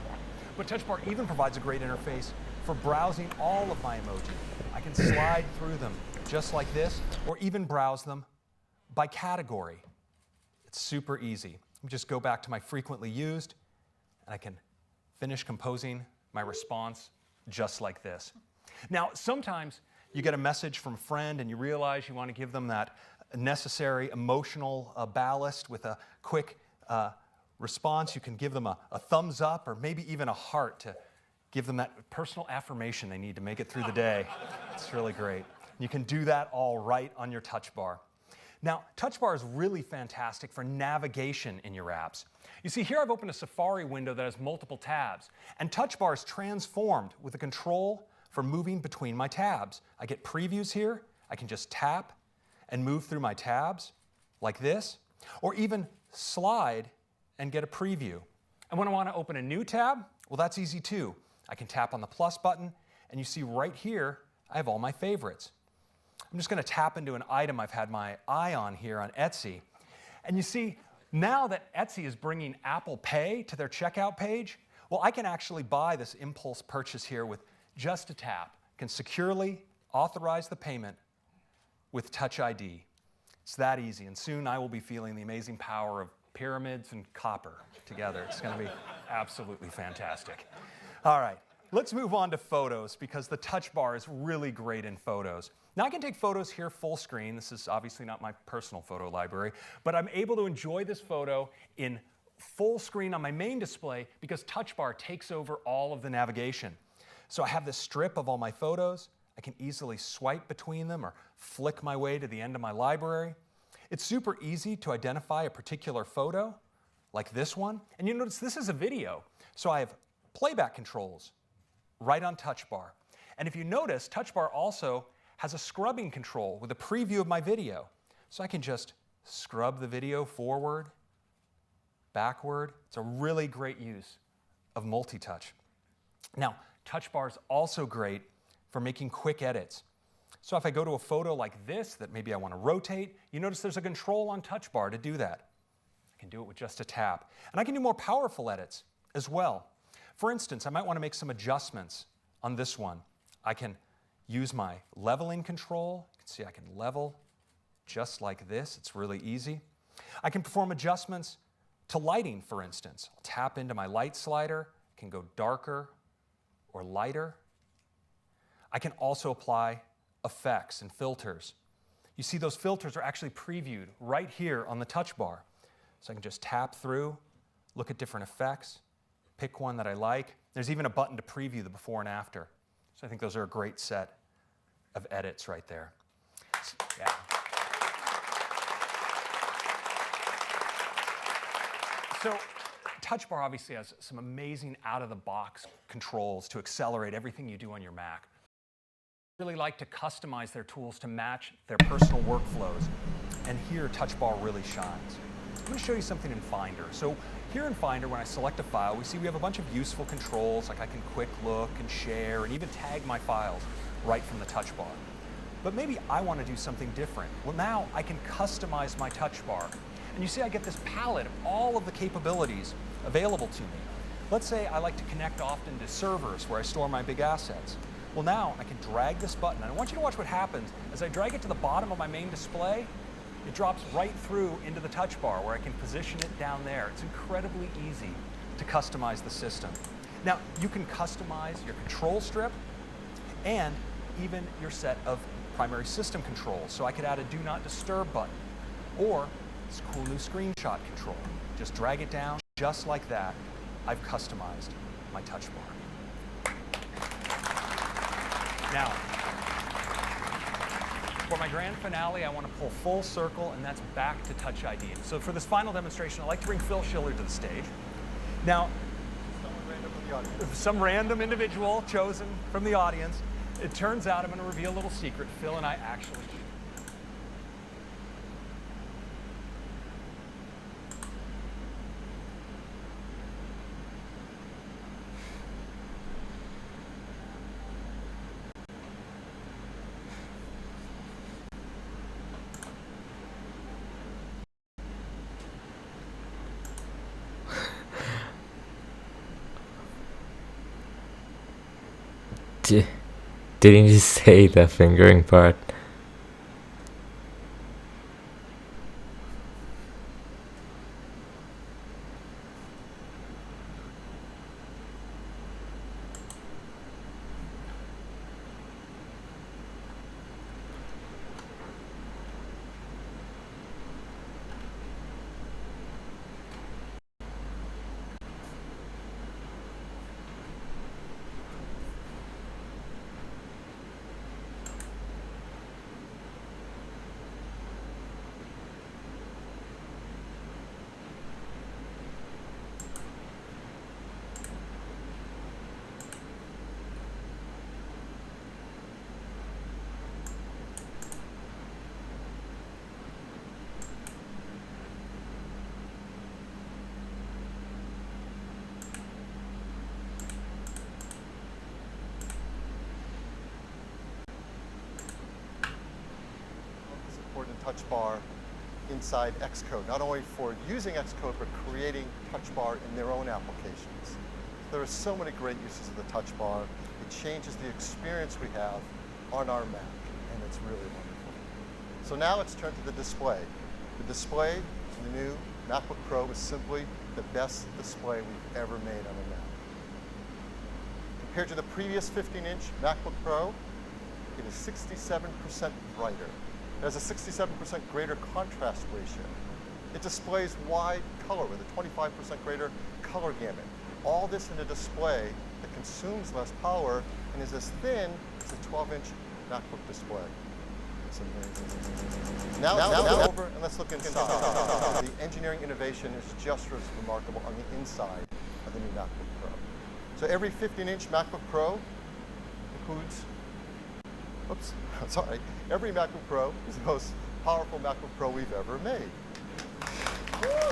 But Touch Bar even provides a great interface for browsing all of my emoji. I can slide through them just like this, or even browse them by category. It's super easy. Let me just go back to my frequently used, and I can finish composing my response just like this. Now, sometimes you get a message from a friend and you realize you want to give them that necessary emotional ballast with a quick response. You can give them a thumbs up or maybe even a heart to give them that personal affirmation they need to make it through the day. It's really great. You can do that all right on your Touch Bar. Now, Touch Bar is really fantastic for navigation in your apps. You see, here I've opened a Safari window that has multiple tabs, and Touch Bar is transformed with a control for moving between my tabs. I get previews here. I can just tap and move through my tabs like this, or even slide and get a preview. And when I want to open a new tab, well, that's easy too. I can tap on the plus button, and you see right here, I have all my favorites. I'm just going to tap into an item I've had my eye on here on Etsy. And you see, now that Etsy is bringing Apple Pay to their checkout page, well, I can actually buy this impulse purchase here with just a tap. I can securely authorize the payment with Touch ID. It's that easy, and soon I will be feeling the amazing power of pyramids and copper together. It's going to be absolutely fantastic. All right, let's move on to photos because the Touch Bar is really great in photos. Now I can take photos here full screen. This is obviously not my personal photo library, but I'm able to enjoy this photo in full screen on my main display because Touch Bar takes over all of the navigation. So I have this strip of all my photos. I can easily swipe between them or flick my way to the end of my library. It's super easy to identify a particular photo, like this one. And you notice this is a video. So I have playback controls right on Touch Bar. And if you notice, Touch Bar also has a scrubbing control with a preview of my video. So I can just scrub the video forward, backward. It's a really great use of multi-touch. Now, Touch Bar is also great for making quick edits. So if I go to a photo like this that maybe I want to rotate, you notice there's a control on Touch Bar to do that. I can do it with just a tap. And I can do more powerful edits as well. For instance, I might want to make some adjustments on this one. I can use my leveling control. You can see I can level just like this. It's really easy. I can perform adjustments to lighting, for instance. I'll tap into my light slider. I can go darker or lighter. I can also apply effects and filters. You see those filters are actually previewed right here on the Touch Bar. So I can just tap through, look at different effects, pick one that I like. There's even a button to preview the before and after. So I think those are a great set of edits right there. Yeah. So Touch Bar obviously has some amazing out-of-the-box controls to accelerate everything you do on your Mac. I really like to customize their tools to match their personal workflows. And here, Touch Bar really shines. I'm going to show you something in Finder. So here in Finder, when I select a file, we see we have a bunch of useful controls, like I can quick look and share and even tag my files right from the Touch Bar. But maybe I want to do something different. Well, now I can customize my Touch Bar. And you see I get this palette of all of the capabilities available to me. Let's say I like to connect often to servers where I store my big assets. Well, now I can drag this button, and I want you to watch what happens. As I drag it to the bottom of my main display, it drops right through into the Touch Bar where I can position it down there. It's incredibly easy to customize the system. Now, you can customize your control strip and even your set of primary system controls. So I could add a Do Not Disturb button or this cool new screenshot control. Just drag it down just like that. I've customized my Touch Bar. Now, for my grand finale, I want to pull full circle, and that's back to Touch ID. So for this final demonstration, I'd like to bring Phil Schiller to the stage. Now, some random individual chosen from the audience. It turns out, I'm going to reveal a little secret. Phil and I actually Didn't you say the fingering part? Touch bar inside Xcode, not only for using Xcode, but creating touch bar in their own applications. There are so many great uses of the touch bar. It changes the experience we have on our Mac, and it's really wonderful. So now let's turn to the display. The display, the new MacBook Pro, is simply the best display we've ever made on a Mac. Compared to the previous 15-inch MacBook Pro, it is 67% brighter. It has a 67% greater contrast ratio. It displays wide color with a 25% greater color gamut. All this in a display that consumes less power and is as thin as a 12-inch MacBook display. It's amazing. Now over and let's look inside. The engineering innovation is just as remarkable on the inside of the new MacBook Pro. So every 15-inch MacBook Pro includes every MacBook Pro is the most powerful MacBook Pro we've ever made.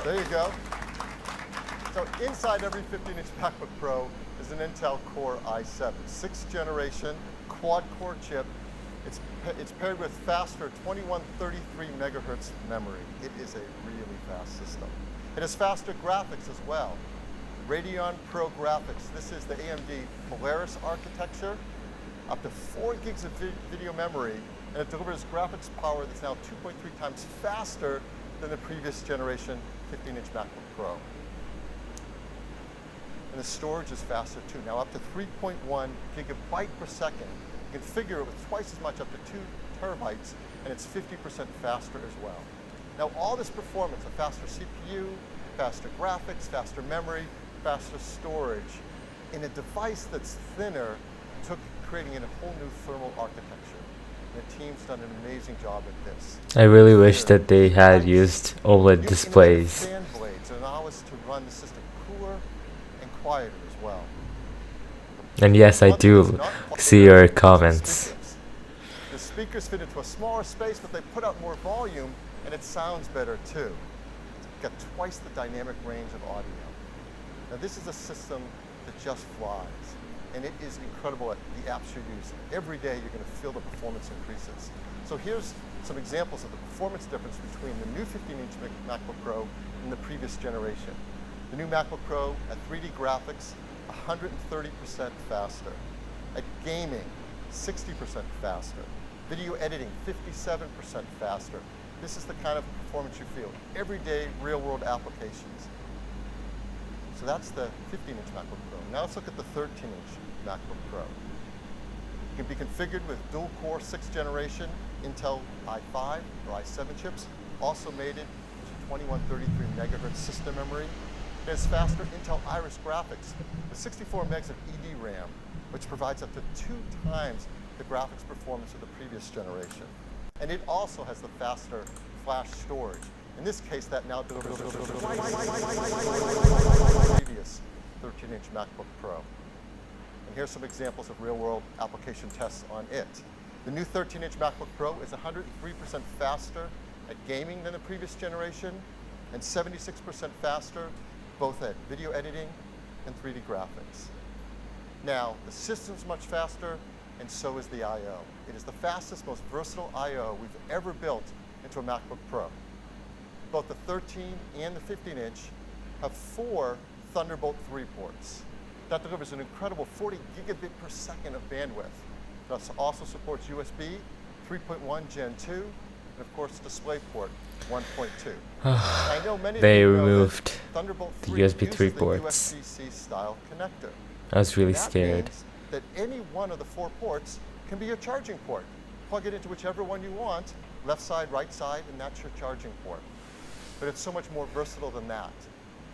There you go. So inside every 15-inch MacBook Pro is an Intel Core i7, 6th generation quad-core chip. It's paired with faster 2133 megahertz memory. It is a really fast system. It has faster graphics as well. Radeon Pro graphics. This is the AMD Polaris architecture. Up to 4 gigs of video memory, and it delivers graphics power that's now 2.3 times faster than the previous generation 15-inch MacBook Pro. And the storage is faster too, now up to 3.1 gigabyte per second. You can configure it with twice as much, up to 2 terabytes, and it's 50% faster as well. Now all this performance, a faster CPU, faster graphics, faster memory, faster storage, in a device that's thinner, took creating a whole new thermal architecture. And the team's done an amazing job at this. I really wish that they had used OLED displays. Fan blades allow us to run the system cooler and quieter as well. And yes, I do see your comments. The speakers fit into a smaller space, but they put out more volume, and it sounds better too. It's got twice the dynamic range of audio. Now this is a system that just flies. And it is incredible at the apps you're using. Every day you're going to feel the performance increases. So here's some examples of the performance difference between the new 15-inch MacBook Pro and the previous generation. The new MacBook Pro at 3D graphics, 130% faster. At gaming, 60% faster. Video editing, 57% faster. This is the kind of performance you feel. Everyday real-world applications. So that's the 15-inch MacBook Pro. Now let's look at the 13-inch MacBook Pro. It can be configured with dual-core 6th generation Intel i5 or i7 chips, also mated with 2133 megahertz system memory. It has faster Intel Iris graphics with 64 megs of ED RAM, which provides up to 2 times the graphics performance of the previous generation. And it also has the faster flash storage. In this case, that now delivers the previous 13-inch MacBook Pro. And here's some examples of real-world application tests on it. The new 13-inch MacBook Pro is 103% faster at gaming than the previous generation, and 76% faster both at video editing and 3D graphics. Now, the system's much faster, and so is the I/O. It is the fastest, most versatile I/O we've ever built into a MacBook Pro. Both the 13 and the 15-inch have 4 Thunderbolt 3 ports. That delivers an incredible 40 gigabit per second of bandwidth. It also supports USB 3.1 Gen 2, and of course DisplayPort 1.2. I know many They of you know removed that Thunderbolt the 3 USB 3 uses the ports. USB-C style connector. I was really That scared. means that any one of the 4 ports can be your charging port. Plug it into whichever one you want, left side, right side, and that's your charging port. But it's so much more versatile than that.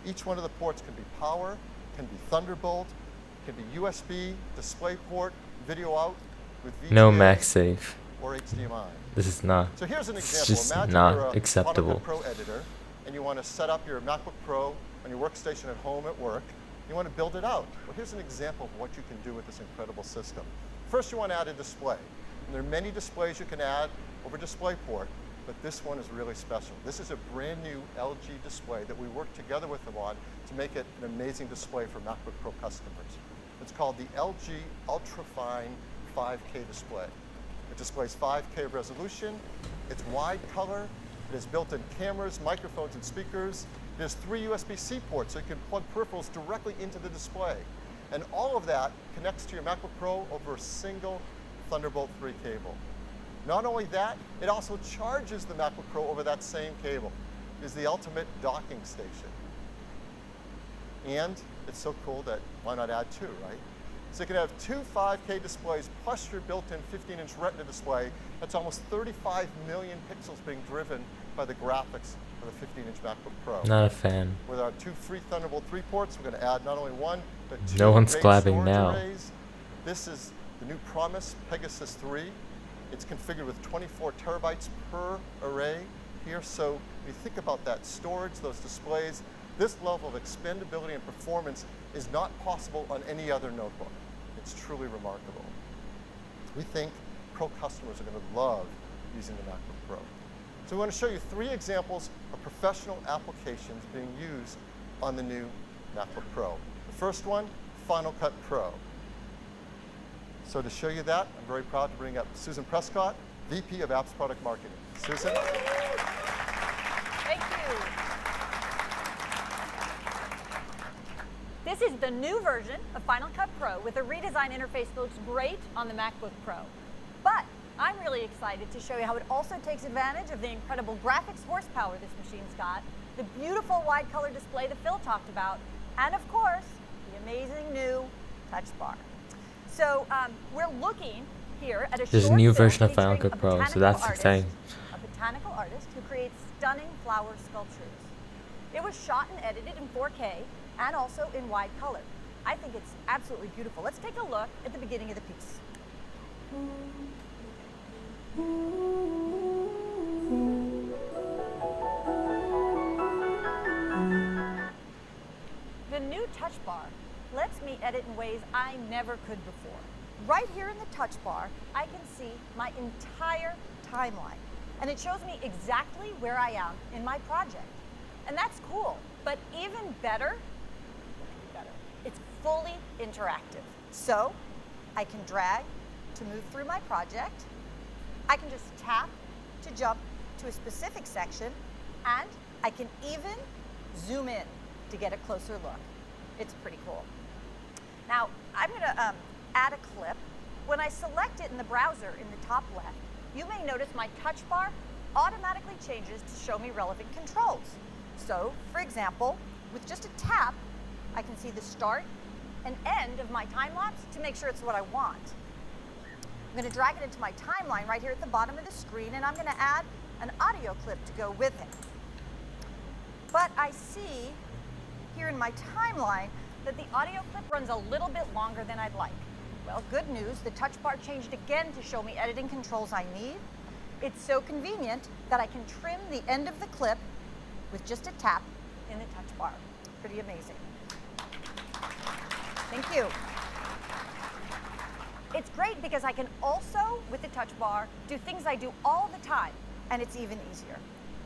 Each one of the ports can be power, can be Thunderbolt, can be USB, DisplayPort, video out with VGA, No MagSafe. or HDMI. This is not. So here's an It's example. just Imagine not you're a acceptable. Final Cut Pro editor, and you want to set up your MacBook Pro on your workstation at home at work. You want to build it out. Well, here's an example of what you can do with this incredible system. First, you want to add a display. And there are many displays you can add over DisplayPort, but this one is really special. This is a brand new LG display that we worked together with them on to make it an amazing display for MacBook Pro customers. It's called the LG Ultrafine 5K display. It displays 5K resolution, it's wide color, it has built-in cameras, microphones, and speakers. It has 3 USB-C ports, so you can plug peripherals directly into the display. And all of that connects to your MacBook Pro over a single Thunderbolt 3 cable. Not only that, it also charges the MacBook Pro over that same cable. It is the ultimate docking station. And it's so cool that why not add 2, right? So you can have 2 5K displays plus your built-in 15-inch Retina display. That's almost 35 million pixels being driven by the graphics of the 15-inch MacBook Pro. Not a fan. With our 2 free Thunderbolt 3 ports, we're going to add not only 1, but 2 No one's RAID clapping storage now. arrays. This is the new Promise Pegasus 3. It's configured with 24 terabytes per array here. So when you think about that storage, those displays, this level of expandability and performance is not possible on any other notebook. It's truly remarkable. We think Pro customers are going to love using the MacBook Pro. So we want to show you 3 examples of professional applications being used on the new MacBook Pro. The first one, Final Cut Pro. So to show you that, I'm very proud to bring up Susan Prescott, VP of Apps Product Marketing. Susan? Thank you. This is the new version of Final Cut Pro with a redesigned interface that looks great on the MacBook Pro. But I'm really excited to show you how it also takes advantage of the incredible graphics horsepower this machine's got, the beautiful wide color display that Phil talked about, and of course, the amazing new touch bar. So we're looking here at a There's a short new film version of Final featuring Cut a Pro, so botanical that's artist, exciting. A botanical artist who creates stunning flower sculptures. It was shot and edited in 4K and also in wide color. I think it's absolutely beautiful. Let's take a look at the beginning of the piece. The new touch bar lets me edit in ways I never could before. Right here in the touch bar, I can see my entire timeline, and it shows me exactly where I am in my project. And that's cool, but even better, it's fully interactive. So I can drag to move through my project. I can just tap to jump to a specific section, and I can even zoom in to get a closer look. It's pretty cool. Now, I'm gonna add a clip. When I select it in the browser in the top left, you may notice my touch bar automatically changes to show me relevant controls. So, for example, with just a tap, I can see the start and end of my time lapse to make sure it's what I want. I'm gonna drag it into my timeline right here at the bottom of the screen, and I'm gonna add an audio clip to go with it. But I see here in my timeline that the audio clip runs a little bit longer than I'd like. Well, good news, the touch bar changed again to show me editing controls I need. It's so convenient that I can trim the end of the clip with just a tap in the touch bar. Pretty amazing. Thank you. It's great because I can also, with the touch bar, do things I do all the time, and it's even easier.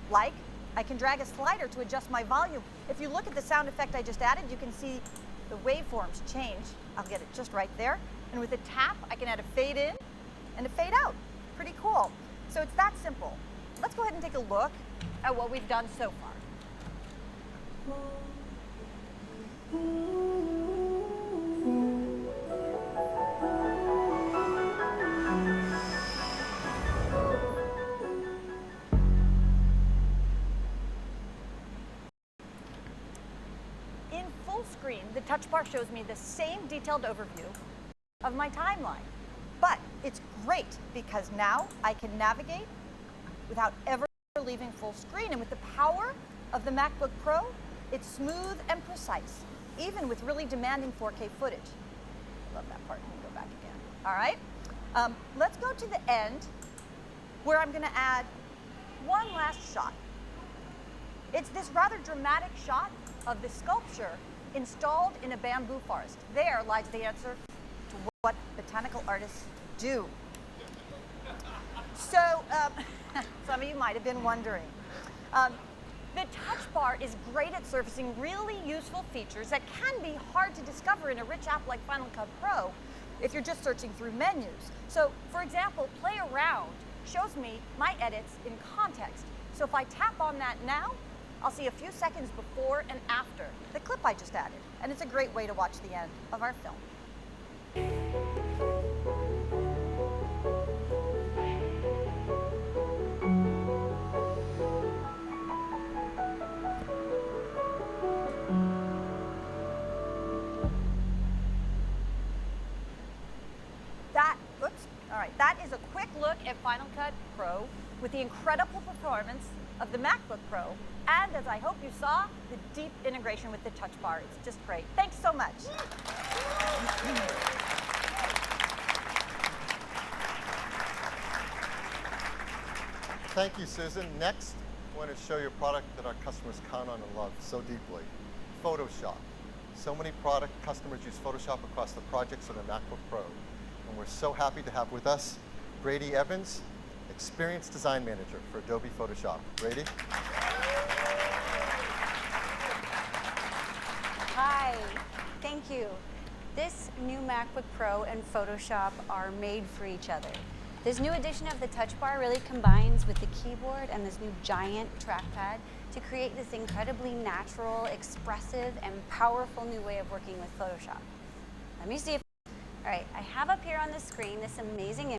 Like, I can drag a slider to adjust my volume. If you look at the sound effect I just added, you can see the waveforms change. I'll get it just right there. And with a tap, I can add a fade in and a fade out. Pretty cool. So it's that simple. Let's go ahead and take a look at what we've done so far. In full screen, the touch bar shows me the same detailed overview of my timeline. But it's great because now I can navigate without ever leaving full screen. And with the power of the MacBook Pro, it's smooth and precise, even with really demanding 4K footage. Love that part. Let me go back again. All right. Let's go to the end where I'm going to add one last shot. It's this rather dramatic shot of the sculpture installed in a bamboo forest. There lies the answer to what botanical artists do. So, some of you might have been wondering. The touch bar is great at surfacing really useful features that can be hard to discover in a rich app like Final Cut Pro if you're just searching through menus. So, for example, Play Around shows me my edits in context. So if I tap on that now, I'll see a few seconds before and after the clip I just added. And it's a great way to watch the end of our film. That is a quick look at Final Cut Pro with the incredible performance of the MacBook Pro, and as I hope you saw, the deep integration with the touch bar. It's just great. Thanks so much. Thank you, Susan. Next, I want to show you a product that our customers count on and love so deeply, Photoshop. So many customers use Photoshop across the projects on the MacBook Pro. And we're so happy to have with us Brady Evans, Experienced Design Manager for Adobe Photoshop. Brady? Hi, thank you. This new MacBook Pro and Photoshop are made for each other. This new edition of the touch bar really combines with the keyboard and this new giant trackpad to create this incredibly natural, expressive, and powerful new way of working with Photoshop. Let me see if all right, I have up here on the screen this amazing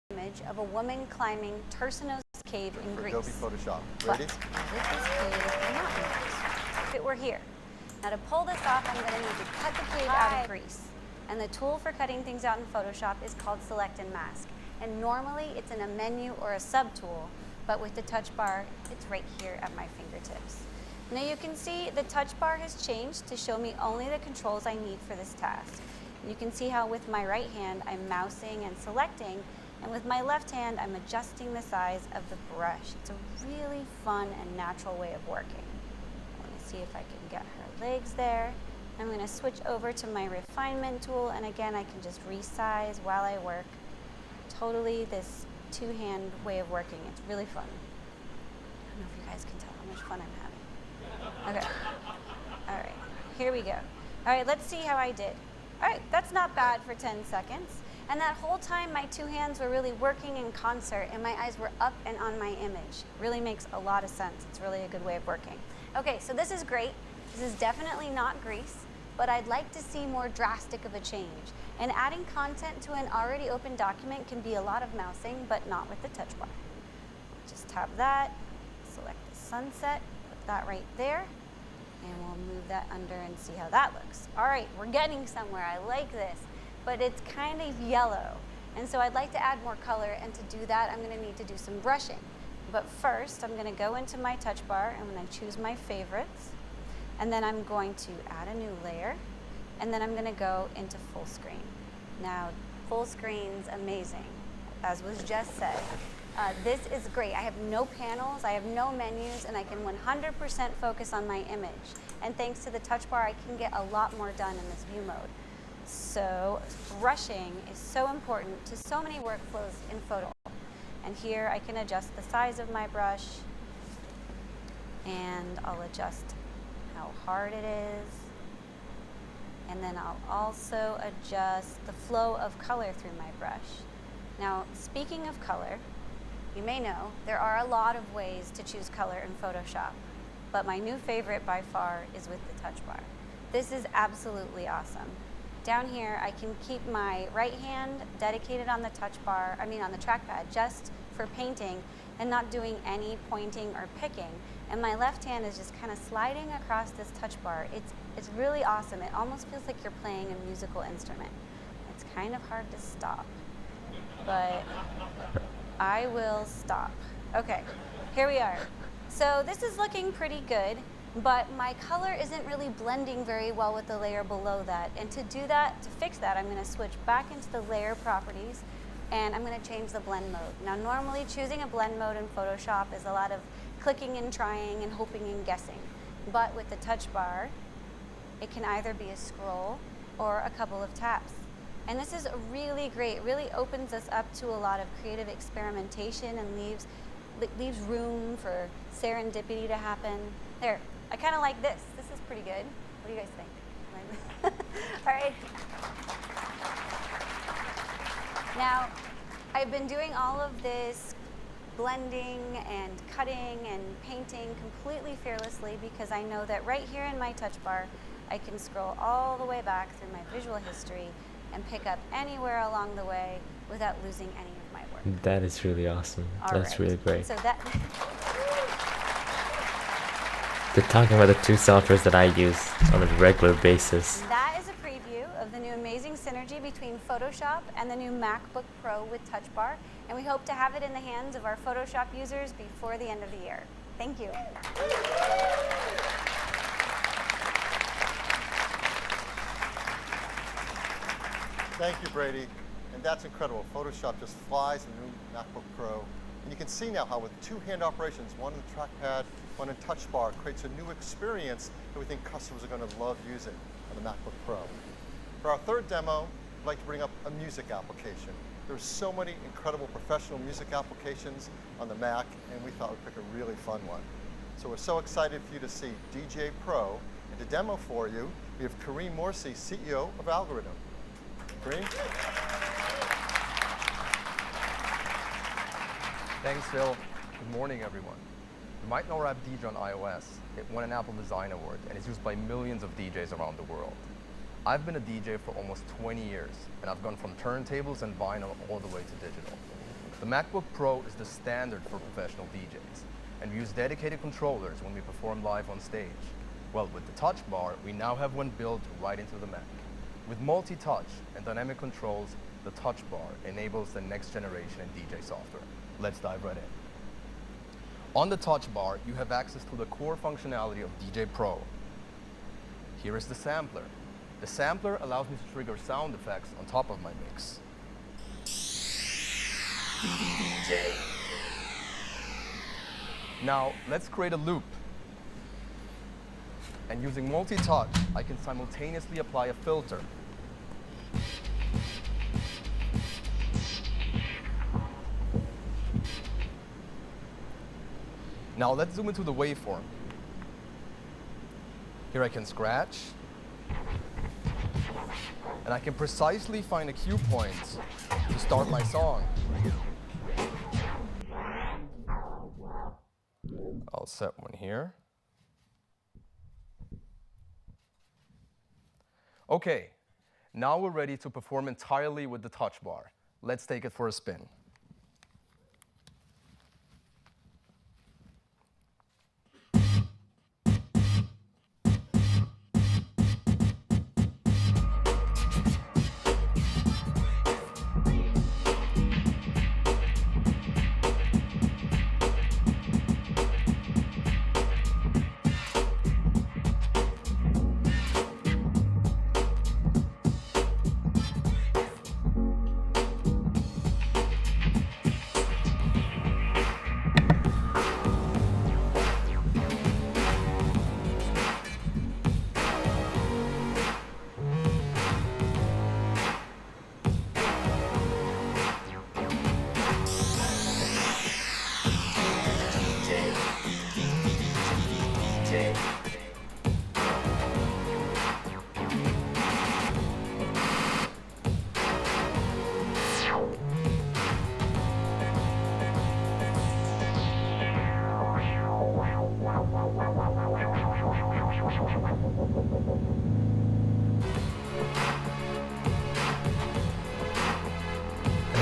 image of a woman climbing Tersinos Cave in Greece. Adobe Photoshop. Ready? If it were here. Now to pull this off, I'm going to need to cut the cave out of Greece. And the tool for cutting things out in Photoshop is called Select and Mask. And normally it's in a menu or a subtool, but with the touch bar, it's right here at my fingertips. Now you can see the touch bar has changed to show me only the controls I need for this task. You can see how with my right hand, I'm mousing and selecting, and with my left hand, I'm adjusting the size of the brush. It's a really fun and natural way of working. Let me see if I can get her legs there. I'm going to switch over to my refinement tool, and again, I can just resize while I work. Totally this two-hand way of working. It's really fun. I don't know if you guys can tell how much fun I'm having. Okay. All right, here we go. All right, let's see how I did. All right, that's not bad for 10 seconds. And that whole time, my two hands were really working in concert and my eyes were up and on my image. Really makes a lot of sense. It's really a good way of working. Okay, so this is great. This is definitely not Greece, but I'd like to see more drastic of a change. And adding content to an already open document can be a lot of mousing, but not with the touch bar. Just tap that, select the sunset, put that right there. And we'll move that under and see how that looks. All right, we're getting somewhere. I like this, but it's kind of yellow. And so I'd like to add more color, and to do that, I'm gonna need to do some brushing. But first, I'm gonna go into my touch bar, and I'm gonna choose my favorites, and then I'm going to add a new layer, and then I'm gonna go into full screen. Now, full screen's amazing, as was just said. This is great. I have no panels, I have no menus, and I can 100% focus on my image. And thanks to the touch bar, I can get a lot more done in this view mode. So brushing is so important to so many workflows in photo. And here I can adjust the size of my brush, and I'll adjust how hard it is. And then I'll also adjust the flow of color through my brush. Now, speaking of color, you may know there are a lot of ways to choose color in Photoshop, but my new favorite by far is with the touch bar. This is absolutely awesome. Down here, I can keep my right hand dedicated on the touch bar, on the trackpad, just for painting and not doing any pointing or picking. And my left hand is just kind of sliding across this touch bar. It's really awesome. It almost feels like you're playing a musical instrument. It's kind of hard to stop, but I will stop. Okay, here we are. So this is looking pretty good, but my color isn't really blending very well with the layer below that. And to do that, to fix that, I'm gonna switch back into the layer properties, and I'm gonna change the blend mode. Now, normally choosing a blend mode in Photoshop is a lot of clicking and trying and hoping and guessing. But with the touch bar, it can either be a scroll or a couple of taps. And this is really great. It really opens us up to a lot of creative experimentation and leaves room for serendipity to happen. There, I kind of like this. This is pretty good. What do you guys think? All right. Now, I've been doing all of this blending and cutting and painting completely fearlessly because I know that right here in my touch bar, I can scroll all the way back through my visual history and pick up anywhere along the way without losing any of my work. That is really awesome. That's really great. So that They're talking about the two softwares that I use on a regular basis. That is a preview of the new amazing synergy between Photoshop and the new MacBook Pro with Touch Bar, and we hope to have it in the hands of our Photoshop users before the end of the year. Thank you. Thank you, Brady. And that's incredible. Photoshop just flies in the new MacBook Pro. And you can see now how with two hand operations, one in the trackpad, one in touch bar, creates a new experience that we think customers are going to love using on the MacBook Pro. For our third demo, I'd like to bring up a music application. There's so many incredible professional music applications on the Mac, and we thought we'd pick a really fun one. So we're so excited for you to see DJ Pro. And to demo for you, we have Kareem Morsi, CEO of Algorithm. Kareem? Thanks, Phil. Good morning, everyone. You might know Rap DJ on iOS. It won an Apple Design Award and is used by millions of DJs around the world. I've been a DJ for almost 20 years, and I've gone from turntables and vinyl all the way to digital. The MacBook Pro is the standard for professional DJs, and we use dedicated controllers when we perform live on stage. Well, with the Touch Bar, we now have one built right into the Mac. With multi-touch and dynamic controls, the Touch Bar enables the next generation in DJ software. Let's dive right in. On the Touch Bar, you have access to the core functionality of DJ Pro. Here is the sampler. The sampler allows me to trigger sound effects on top of my mix. DJ. Now, let's create a loop. And using multi-touch, I can simultaneously apply a filter. Now let's zoom into the waveform. Here I can scratch, and I can precisely find a cue point to start my song. I'll set one here. Okay, now we're ready to perform entirely with the Touch Bar. Let's take it for a spin.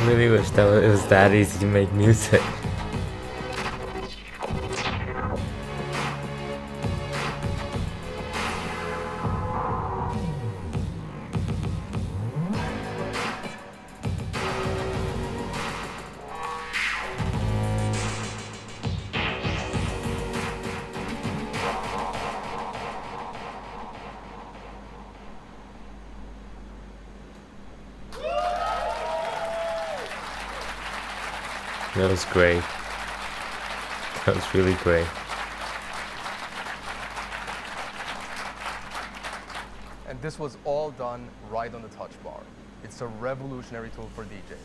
I really wish that it was that easy to make music. That was great. That was really great. And this was all done right on the touch bar. It's a revolutionary tool for DJs.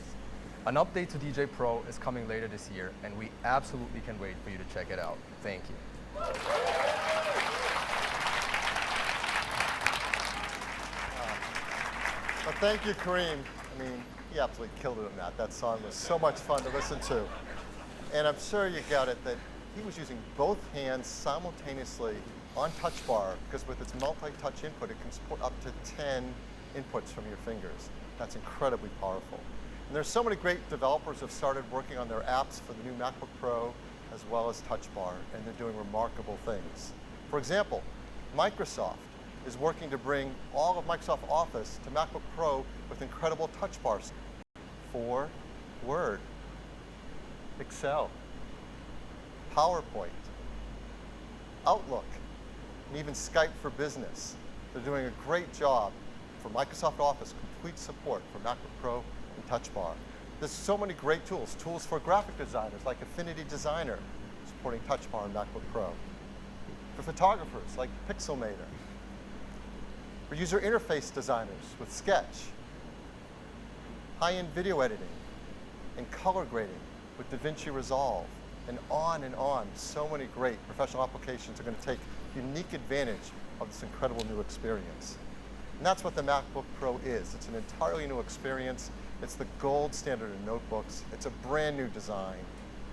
An update to DJ Pro is coming later this year, and we absolutely can wait for you to check it out. Thank you. Well, thank you, Kareem. I mean, he absolutely killed it on that. That song was so much fun to listen to. And I'm sure you got it that he was using both hands simultaneously on touch bar, because with its multi-touch input, it can support up to 10 inputs from your fingers. That's incredibly powerful. And there's so many great developers who have started working on their apps for the new MacBook Pro as well as touch bar, and they're doing remarkable things. For example, Microsoft is working to bring all of Microsoft Office to MacBook Pro with incredible touch bars for Word, Excel, PowerPoint, Outlook, and even Skype for Business. They're doing a great job for Microsoft Office, complete support for MacBook Pro and Touch Bar. There's so many great tools. Tools for graphic designers like Affinity Designer, supporting Touch Bar and MacBook Pro. For photographers like Pixelmator. For user interface designers with Sketch. High-end video editing and color grading with DaVinci Resolve, and on and on. So many great professional applications are going to take unique advantage of this incredible new experience. And that's what the MacBook Pro is. It's an entirely new experience. It's the gold standard in notebooks. It's a brand new design.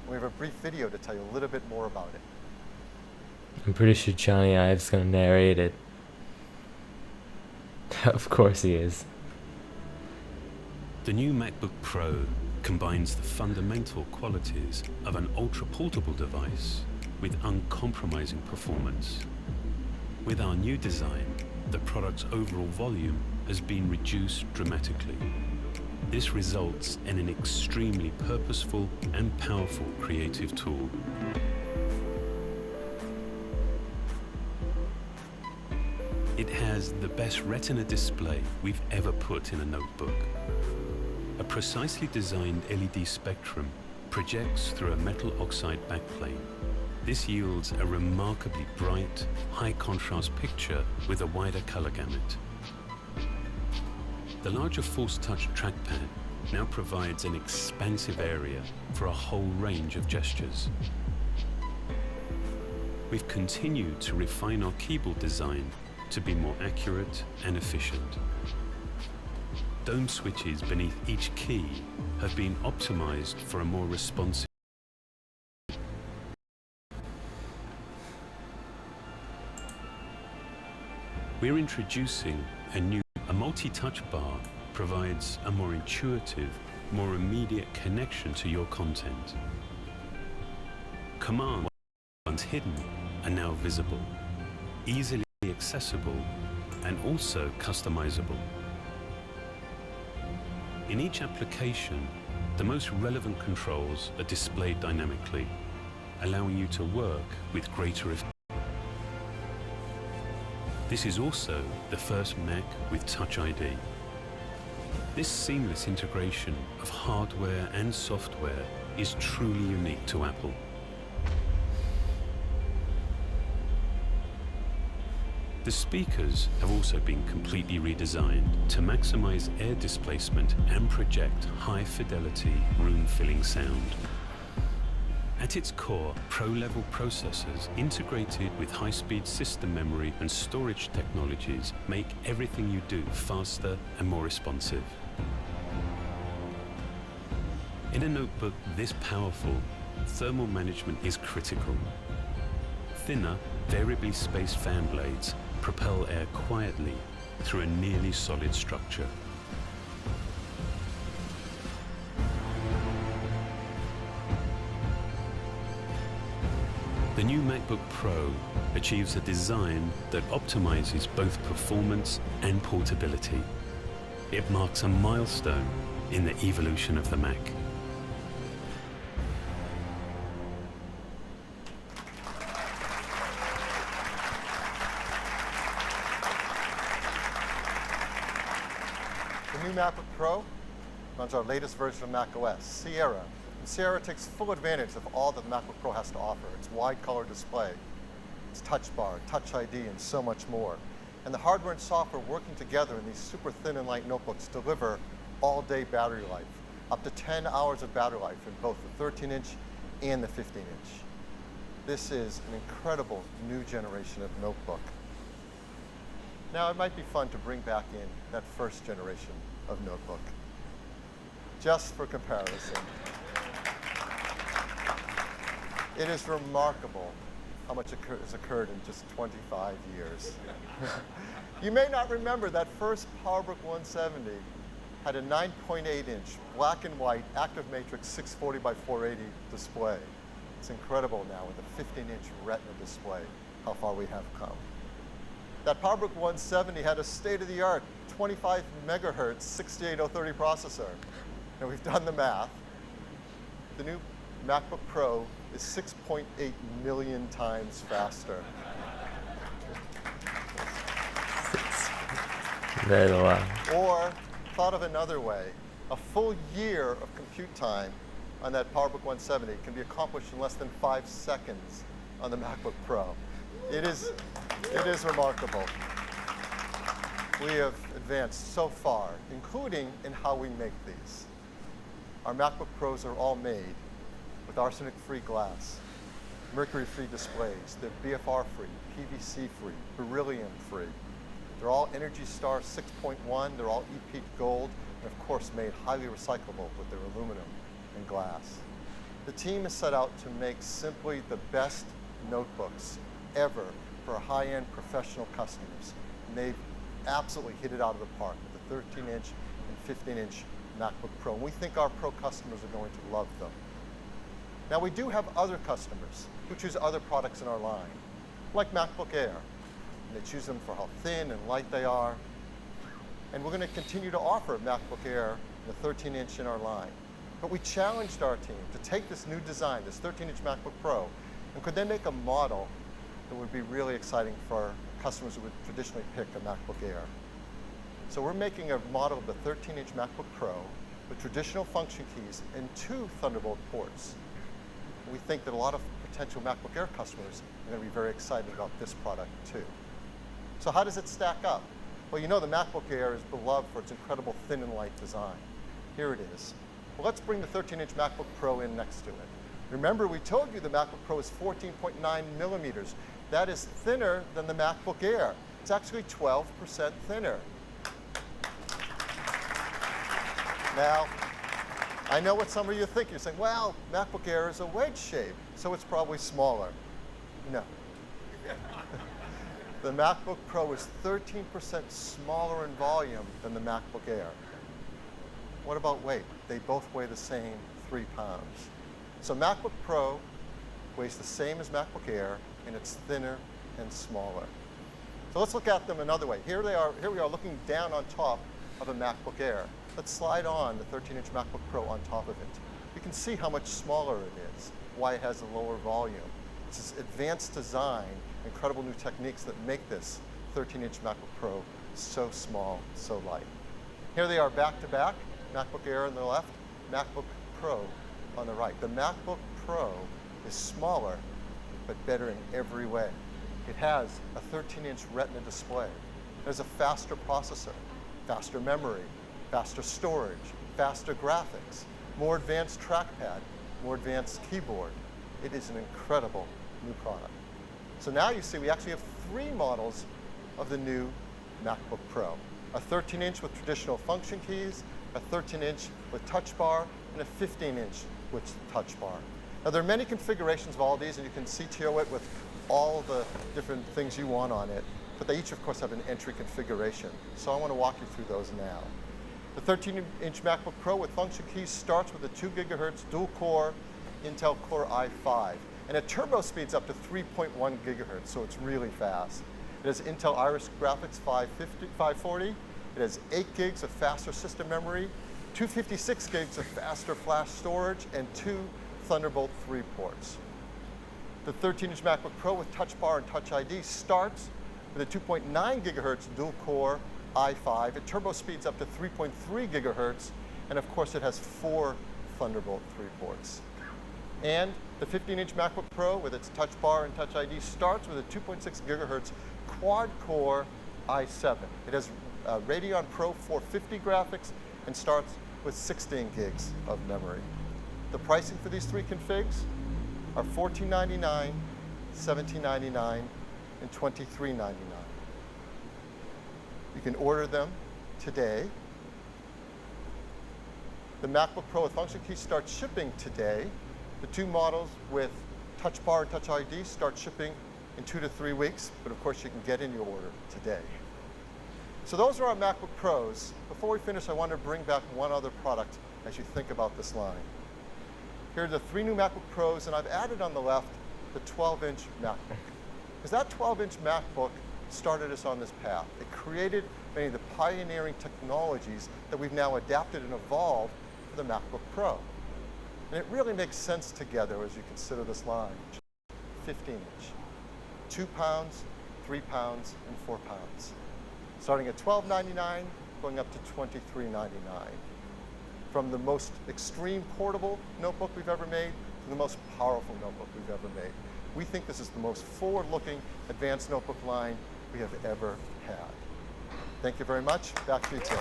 And we have a brief video to tell you a little bit more about it. I'm pretty sure Johnny Ive's gonna narrate it. Of course he is. The new MacBook Pro combines the fundamental qualities of an ultra-portable device with uncompromising performance. With our new design, the product's overall volume has been reduced dramatically. This results in an extremely purposeful and powerful creative tool. It has the best Retina display we've ever put in a notebook. A precisely designed LED spectrum projects through a metal oxide backplane. This yields a remarkably bright, high-contrast picture with a wider color gamut. The larger Force Touch trackpad now provides an expansive area for a whole range of gestures. We've continued to refine our keyboard design to be more accurate and efficient. Dome switches beneath each key have been optimized for a more responsive. We're introducing a multi-touch bar provides a more intuitive, more immediate connection to your content. Commands once hidden are now visible, easily accessible, and also customizable. In each application, the most relevant controls are displayed dynamically, allowing you to work with greater efficiency. This is also the first Mac with Touch ID. This seamless integration of hardware and software is truly unique to Apple. The speakers have also been completely redesigned to maximize air displacement and project high-fidelity, room-filling sound. At its core, Pro-level processors integrated with high-speed system memory and storage technologies make everything you do faster and more responsive. In a notebook this powerful, thermal management is critical. Thinner, variably spaced fan blades propel air quietly through a nearly solid structure. The new MacBook Pro achieves a design that optimizes both performance and portability. It marks a milestone in the evolution of the Mac. The new MacBook Pro runs our latest version of macOS, Sierra. And Sierra takes full advantage of all that the MacBook Pro has to offer. Its wide color display, its touch bar, touch ID, and so much more. And the hardware and software working together in these super thin and light notebooks deliver all-day battery life, up to 10 hours of battery life in both the 13-inch and the 15-inch. This is an incredible new generation of notebook. Now, it might be fun to bring back in that first generation of notebook, just for comparison. It is remarkable how much has occurred in just 25 years. You may not remember that first PowerBook 170 had a 9.8-inch black and white active matrix 640 by 480 display. It's incredible now with a 15-inch Retina display, how far we have come. That PowerBook 170 had a state-of-the-art 25 megahertz 68030 processor. And we've done the math. The new MacBook Pro is 6.8 million times faster. That's a lot. Or, thought of another way, a full year of compute time on that PowerBook 170 can be accomplished in less than 5 seconds on the MacBook Pro. It is remarkable. We have advanced so far, including in how we make these. Our MacBook Pros are all made with arsenic-free glass, mercury-free displays. They're BFR-free, PVC-free, beryllium-free. They're all Energy Star 6.1. They're all EPEAT Gold, and of course made highly recyclable with their aluminum and glass. The team has set out to make simply the best notebooks ever for high-end professional customers. And they've absolutely hit it out of the park with the 13-inch and 15-inch MacBook Pro. And we think our Pro customers are going to love them. Now, we do have other customers who choose other products in our line, like MacBook Air. And they choose them for how thin and light they are. And we're going to continue to offer MacBook Air, the 13-inch in our line. But we challenged our team to take this new design, this 13-inch MacBook Pro, and could then make a model that would be really exciting for customers who would traditionally pick a MacBook Air. So we're making a model of the 13-inch MacBook Pro with traditional function keys and 2 Thunderbolt ports. We think that a lot of potential MacBook Air customers are going to be very excited about this product too. So how does it stack up? Well, you know the MacBook Air is beloved for its incredible thin and light design. Here it is. Well, let's bring the 13-inch MacBook Pro in next to it. Remember, we told you the MacBook Pro is 14.9 millimeters. That is thinner than the MacBook Air. It's actually 12% thinner. Now, I know what some of you think. You're saying, well, MacBook Air is a wedge shape, so it's probably smaller. No. The MacBook Pro is 13% smaller in volume than the MacBook Air. What about weight? They both weigh the same 3 pounds. So MacBook Pro weighs the same as MacBook Air, and it's thinner and smaller. So let's look at them another way. Here we are looking down on top of a MacBook Air. Let's slide on the 13-inch MacBook Pro on top of it. You can see how much smaller it is, why it has a lower volume. It's this advanced design, incredible new techniques that make this 13-inch MacBook Pro so small, so light. Here they are back to back, MacBook Air on the left, MacBook Pro on the right. The MacBook Pro is smaller, but better in every way. It has a 13-inch Retina display. There's a faster processor, faster memory, faster storage, faster graphics, more advanced trackpad, more advanced keyboard. It is an incredible new product. So now you see we actually have 3 models of the new MacBook Pro. A 13-inch with traditional function keys, a 13-inch with touch bar, and a 15-inch with touch bar. Now there are many configurations of all of these, and you can CTO it with all the different things you want on it, but they each of course have an entry configuration. So I want to walk you through those now. The 13-inch MacBook Pro with function keys starts with a 2 gigahertz dual-core Intel Core i5. and it turbo speeds up to 3.1 gigahertz, so it's really fast. It has Intel Iris Graphics 540. It has 8 gigs of faster system memory, 256 gigs of faster flash storage, and 2 Thunderbolt 3 ports. The 13-inch MacBook Pro with Touch Bar and Touch ID starts with a 2.9 gigahertz dual-core i5. It turbo speeds up to 3.3 gigahertz, and of course it has 4 Thunderbolt 3 ports. And the 15-inch MacBook Pro with its Touch Bar and Touch ID starts with a 2.6 gigahertz quad-core i7. It has Radeon Pro 450 graphics and starts with 16 gigs of memory. The pricing for these 3 configs are $14.99, $17.99, and $23.99. You can order them today. The MacBook Pro with function keys starts shipping today. The 2 models with Touch Bar and Touch ID start shipping in 2 to 3 weeks, but of course you can get in your order today. So those are our MacBook Pros. Before we finish, I want to bring back one other product as you think about this line. Here are the 3 new MacBook Pros, and I've added on the left the 12-inch MacBook. Because that 12-inch MacBook started us on this path. It created many of the pioneering technologies that we've now adapted and evolved for the MacBook Pro. And it really makes sense together as you consider this line. 15-inch, 2 pounds, 3 pounds, and 4 pounds. Starting at $12.99, going up to $23.99. From the most extreme portable notebook we've ever made to the most powerful notebook we've ever made. We think this is the most forward-looking advanced notebook line we have ever had. Thank you very much. Back to you, Tim.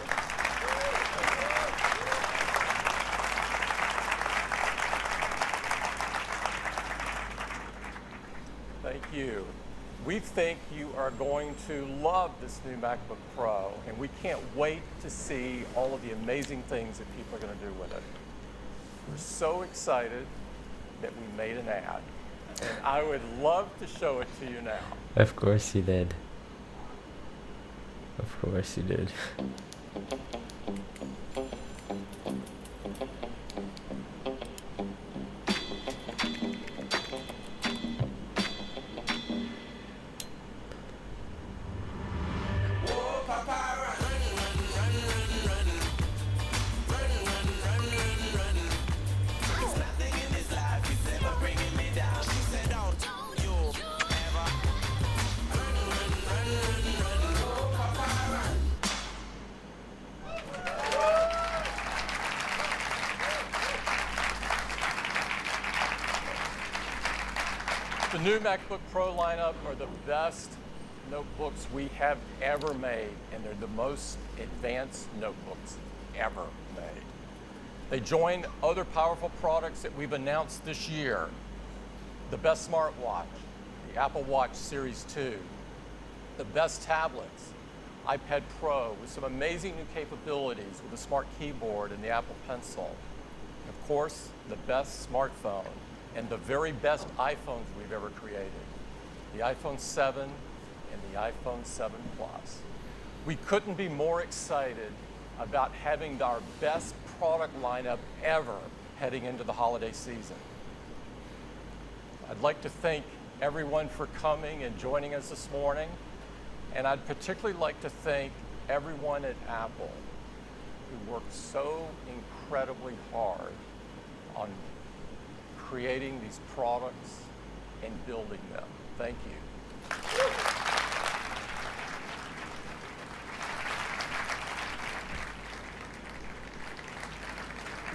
Thank you. We think you are going to love this new MacBook Pro, and we can't wait to see all of the amazing things that people are going to do with it. We're so excited that we made an ad, and I would love to show it to you now. Of course you did. Of course you did. The new MacBook Pro lineup are the best notebooks we have ever made, and they're the most advanced notebooks ever made. They join other powerful products that we've announced this year. The best smartwatch, the Apple Watch Series 2, the best tablets, iPad Pro with some amazing new capabilities with a smart keyboard and the Apple Pencil. And of course, the best smartphone and the very best iPhones we've ever created, the iPhone 7 and the iPhone 7 Plus. We couldn't be more excited about having our best product lineup ever heading into the holiday season. I'd like to thank everyone for coming and joining us this morning, and I'd particularly like to thank everyone at Apple who worked so incredibly hard on creating these products and building them. Thank you.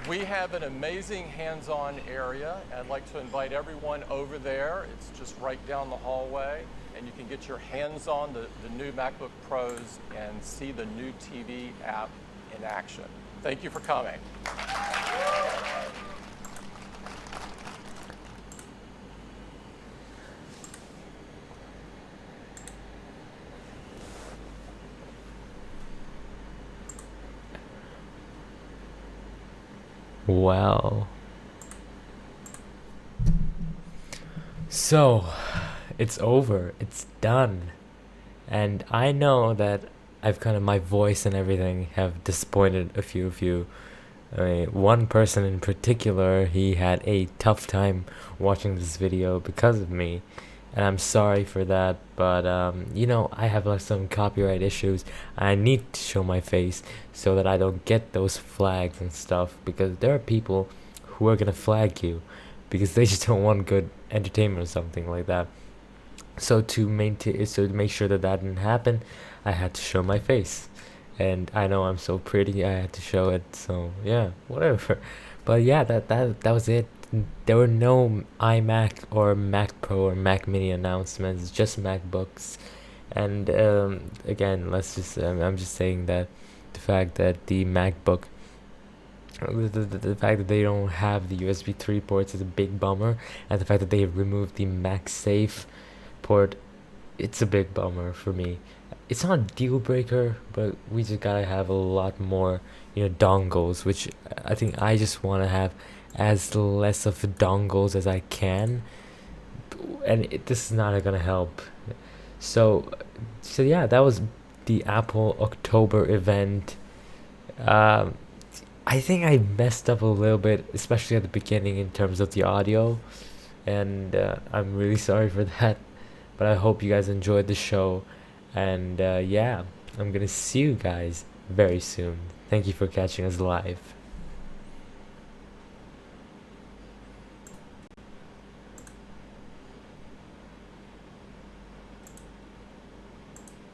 We have an amazing hands-on area. I'd like to invite everyone over there. It's just right down the hallway, and you can get your hands on the new MacBook Pros and see the new TV app in action. Thank you for coming. Wow. So, it's over. It's done. And I know that I've my voice and everything have disappointed a few of you. I mean, one person in particular, he had a tough time watching this video because of me, and I'm sorry for that. But you know, I have like some copyright issues. I need to show my face so that I don't get those flags and stuff, because there are people who are gonna flag you because they just don't want good entertainment or something like that. So to make sure that that didn't happen, I had to show my face, and I know I'm so pretty, I had to show it. So yeah, whatever. But yeah, that was it. There were no iMac or Mac Pro or Mac Mini announcements, just MacBooks. And again, I'm just saying that the fact that the MacBook, the fact that they don't have the USB 3 ports is a big bummer, and the fact that they removed the MagSafe port, it's a big bummer for me. It's not a deal breaker, but we just gotta have a lot more, dongles, which I think I just want to have as less of dongles as I can, and this is not gonna help. So yeah, that was the Apple October event. I think I messed up a little bit, especially at the beginning in terms of the audio, and I'm really sorry for that. But I hope you guys enjoyed the show, and yeah, I'm gonna see you guys very soon. Thank you for catching us live.